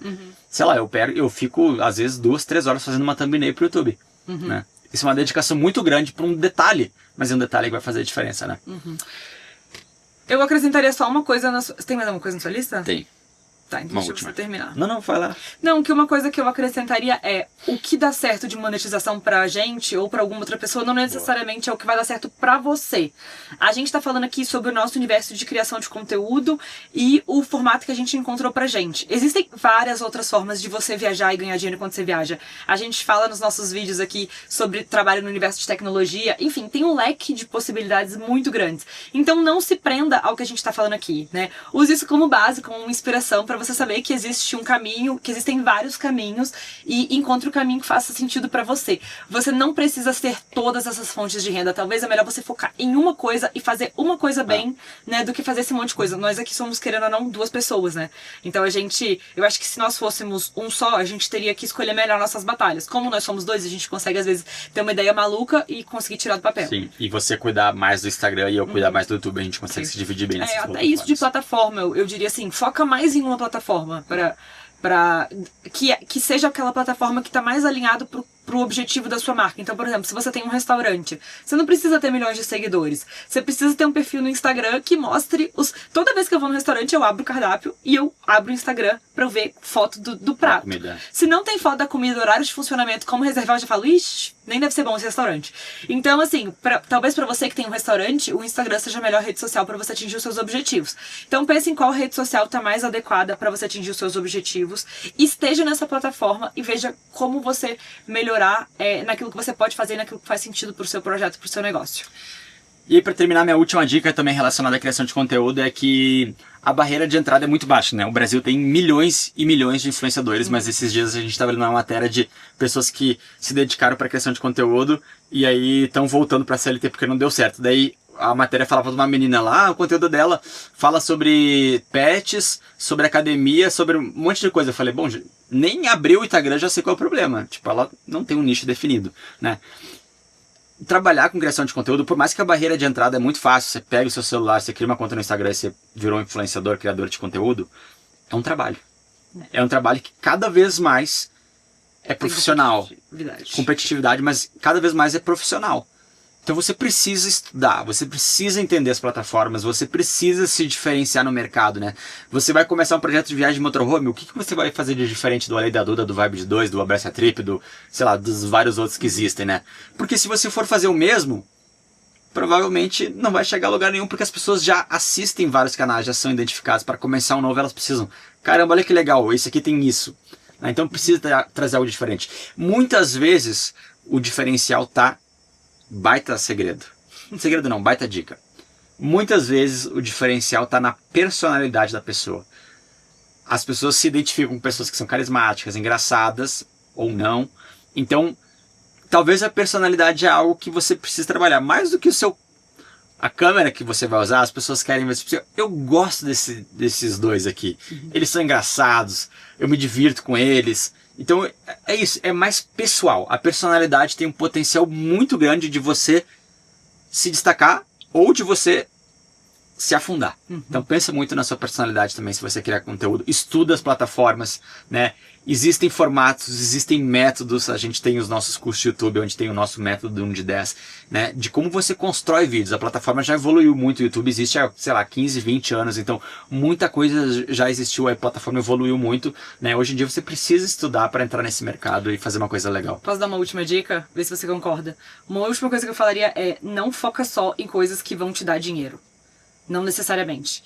Sei lá, eu fico, às vezes, 2, 3 horas fazendo uma thumbnail pro YouTube, né? Isso é uma dedicação muito grande para um detalhe, mas é um detalhe que vai fazer a diferença, né? Eu acrescentaria só uma coisa na sua... Você tem mais alguma coisa na sua lista? Tem. Tá, então deixa você terminar. Não, vai lá. Não, que uma coisa que eu acrescentaria é o que dá certo de monetização pra gente ou pra alguma outra pessoa não necessariamente é o que vai dar certo pra você. A gente tá falando aqui sobre o nosso universo de criação de conteúdo e o formato que a gente encontrou pra gente. Existem várias outras formas de você viajar e ganhar dinheiro quando você viaja. A gente fala nos nossos vídeos aqui sobre trabalho no universo de tecnologia. Enfim, tem um leque de possibilidades muito grandes. Então não se prenda ao que a gente tá falando aqui, né? Use isso como base, como inspiração pra você saber que existe um caminho, que existem vários caminhos e encontre o caminho que faça sentido pra você. Você não precisa ter todas essas fontes de renda. Talvez é melhor você focar em uma coisa e fazer uma coisa bem, né, do que fazer esse monte de coisa. Nós aqui somos, querendo ou não, 2 pessoas, né? Então eu acho que se nós fôssemos um só, a gente teria que escolher melhor nossas batalhas. Como nós somos 2, a gente consegue às vezes ter uma ideia maluca e conseguir tirar do papel. Sim, e você cuidar mais do Instagram e eu cuidar mais do YouTube, a gente consegue se dividir bem nessas até isso de plataforma, eu diria assim, foca mais em uma plataforma para que seja aquela plataforma que está mais alinhado pro pro objetivo da sua marca. Então, por exemplo, se você tem um restaurante, você não precisa ter milhões de seguidores. Você precisa ter um perfil no Instagram que mostre Toda vez que eu vou no restaurante, eu abro o cardápio e eu abro o Instagram pra eu ver foto do prato. Se não tem foto da comida, horário de funcionamento, como reservar, eu já falo, ixi, nem deve ser bom esse restaurante. Então, assim, talvez pra você que tem um restaurante, o Instagram seja a melhor rede social pra você atingir os seus objetivos. Então, pense em qual rede social tá mais adequada pra você atingir os seus objetivos. Esteja nessa plataforma e veja como você melhorar naquilo que você pode fazer, naquilo que faz sentido pro seu projeto, pro seu negócio. E aí, pra terminar, minha última dica também relacionada à criação de conteúdo é que a barreira de entrada é muito baixa, né? O Brasil tem milhões e milhões de influenciadores, mas esses dias a gente estava lendo uma matéria de pessoas que se dedicaram para a criação de conteúdo e aí estão voltando para a CLT porque não deu certo. Daí a matéria falava de uma menina lá, o conteúdo dela fala sobre pets, sobre academia, sobre um monte de coisa. Eu falei, bom, nem abriu o Instagram, já sei qual é o problema. Tipo, ela não tem um nicho definido, né? Trabalhar com criação de conteúdo, por mais que a barreira de entrada é muito fácil, você pega o seu celular, você cria uma conta no Instagram e você virou um influenciador, criador de conteúdo, é um trabalho. É um trabalho que cada vez mais é profissional. Competitividade, mas cada vez mais é profissional. Então você precisa estudar, você precisa entender as plataformas, você precisa se diferenciar no mercado, né? Você vai começar um projeto de viagem de motorhome, o que você vai fazer de diferente do Alei da Duda, do Vibe de 2, do Abraça a Trip, sei lá, dos vários outros que existem, né? Porque se você for fazer o mesmo, provavelmente não vai chegar a lugar nenhum, porque as pessoas já assistem vários canais, já são identificados. Para começar um novo, elas precisam, caramba, olha que legal, esse aqui tem isso. Então precisa trazer algo diferente. Muitas vezes o diferencial tá... Baita segredo. Segredo não, baita dica. Muitas vezes o diferencial está na personalidade da pessoa. As pessoas se identificam com pessoas que são carismáticas, engraçadas ou não. Então, talvez a personalidade é algo que você precisa trabalhar. Mais do que a câmera que você vai usar, as pessoas querem ver. Eu gosto desses dois aqui. Eles são engraçados, eu me divirto com eles. Então é isso, é mais pessoal. A personalidade tem um potencial muito grande de você se destacar ou de você se afundar. Então pensa muito na sua personalidade também se você criar conteúdo. Estuda as plataformas, né? Existem formatos, existem métodos. A gente tem os nossos cursos de YouTube, onde tem o nosso método de 1 de 10, né? De como você constrói vídeos. A plataforma já evoluiu muito. O YouTube existe há, sei lá, 15, 20 anos. Então, muita coisa já existiu. A plataforma evoluiu muito, né? Hoje em dia você precisa estudar para entrar nesse mercado e fazer uma coisa legal. Posso dar uma última dica? Ver se você concorda. Uma última coisa que eu falaria é: não foca só em coisas que vão te dar dinheiro. Não necessariamente.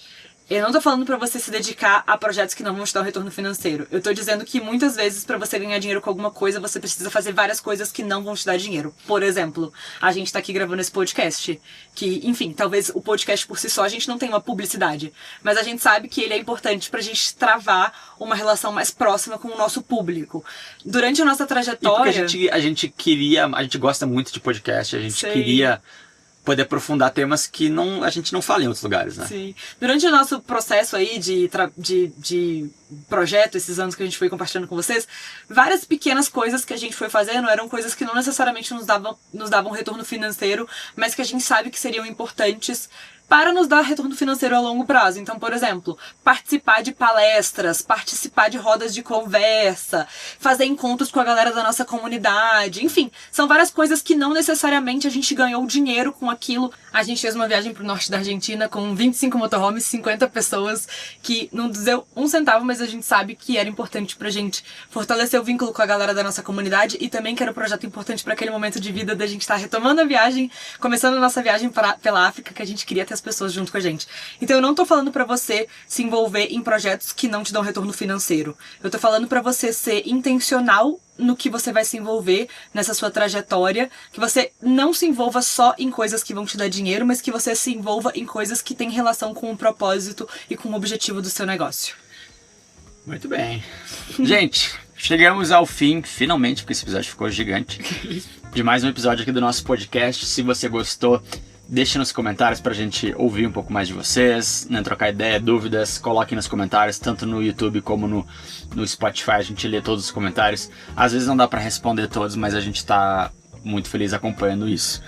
Eu não tô falando pra você se dedicar a projetos que não vão te dar um retorno financeiro. Eu tô dizendo que muitas vezes pra você ganhar dinheiro com alguma coisa, você precisa fazer várias coisas que não vão te dar dinheiro. Por exemplo, a gente tá aqui gravando esse podcast, que, enfim, talvez o podcast por si só a gente não tenha uma publicidade, mas a gente sabe que ele é importante pra gente travar uma relação mais próxima com o nosso público. Durante a nossa trajetória... E porque a gente gosta muito de podcast, a gente queria... poder aprofundar temas que a gente não fala em outros lugares, né? Sim. Durante o nosso processo aí de projeto, esses anos que a gente foi compartilhando com vocês, várias pequenas coisas que a gente foi fazendo eram coisas que não necessariamente nos davam retorno financeiro, mas que a gente sabe que seriam importantes para nos dar retorno financeiro a longo prazo. Então, por exemplo, participar de palestras, participar de rodas de conversa, fazer encontros com a galera da nossa comunidade, enfim, são várias coisas que não necessariamente a gente ganhou dinheiro com aquilo. A gente fez uma viagem pro norte da Argentina com 25 motorhomes, 50 pessoas, que não deu um centavo, mas a gente sabe que era importante pra gente fortalecer o vínculo com a galera da nossa comunidade e também que era um projeto importante para aquele momento de vida da gente estar retomando a viagem, começando a nossa viagem pela África, que a gente queria ter as pessoas junto com a gente. Então eu não tô falando pra você se envolver em projetos que não te dão retorno financeiro. Eu tô falando pra você ser intencional no que você vai se envolver nessa sua trajetória, que você não se envolva só em coisas que vão te dar dinheiro, mas que você se envolva em coisas que têm relação com o propósito e com o objetivo do seu negócio. Muito bem. Gente, chegamos ao fim, finalmente, porque esse episódio ficou gigante, de mais um episódio aqui do nosso podcast. Se você gostou, deixe nos comentários pra gente ouvir um pouco mais de vocês, né, trocar ideia, dúvidas, coloquem nos comentários, tanto no YouTube como no Spotify, a gente lê todos os comentários. Às vezes não dá pra responder todos, mas a gente tá muito feliz acompanhando isso.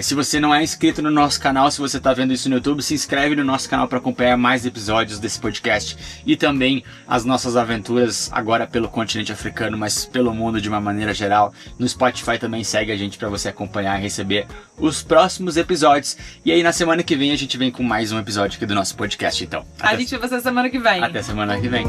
Se você não é inscrito no nosso canal, se você está vendo isso no YouTube, se inscreve no nosso canal para acompanhar mais episódios desse podcast e também as nossas aventuras agora pelo continente africano, mas pelo mundo de uma maneira geral. No Spotify também segue a gente para você acompanhar e receber os próximos episódios. E aí na semana que vem a gente vem com mais um episódio aqui do nosso podcast, então. A gente vê você semana que vem. Até semana que vem.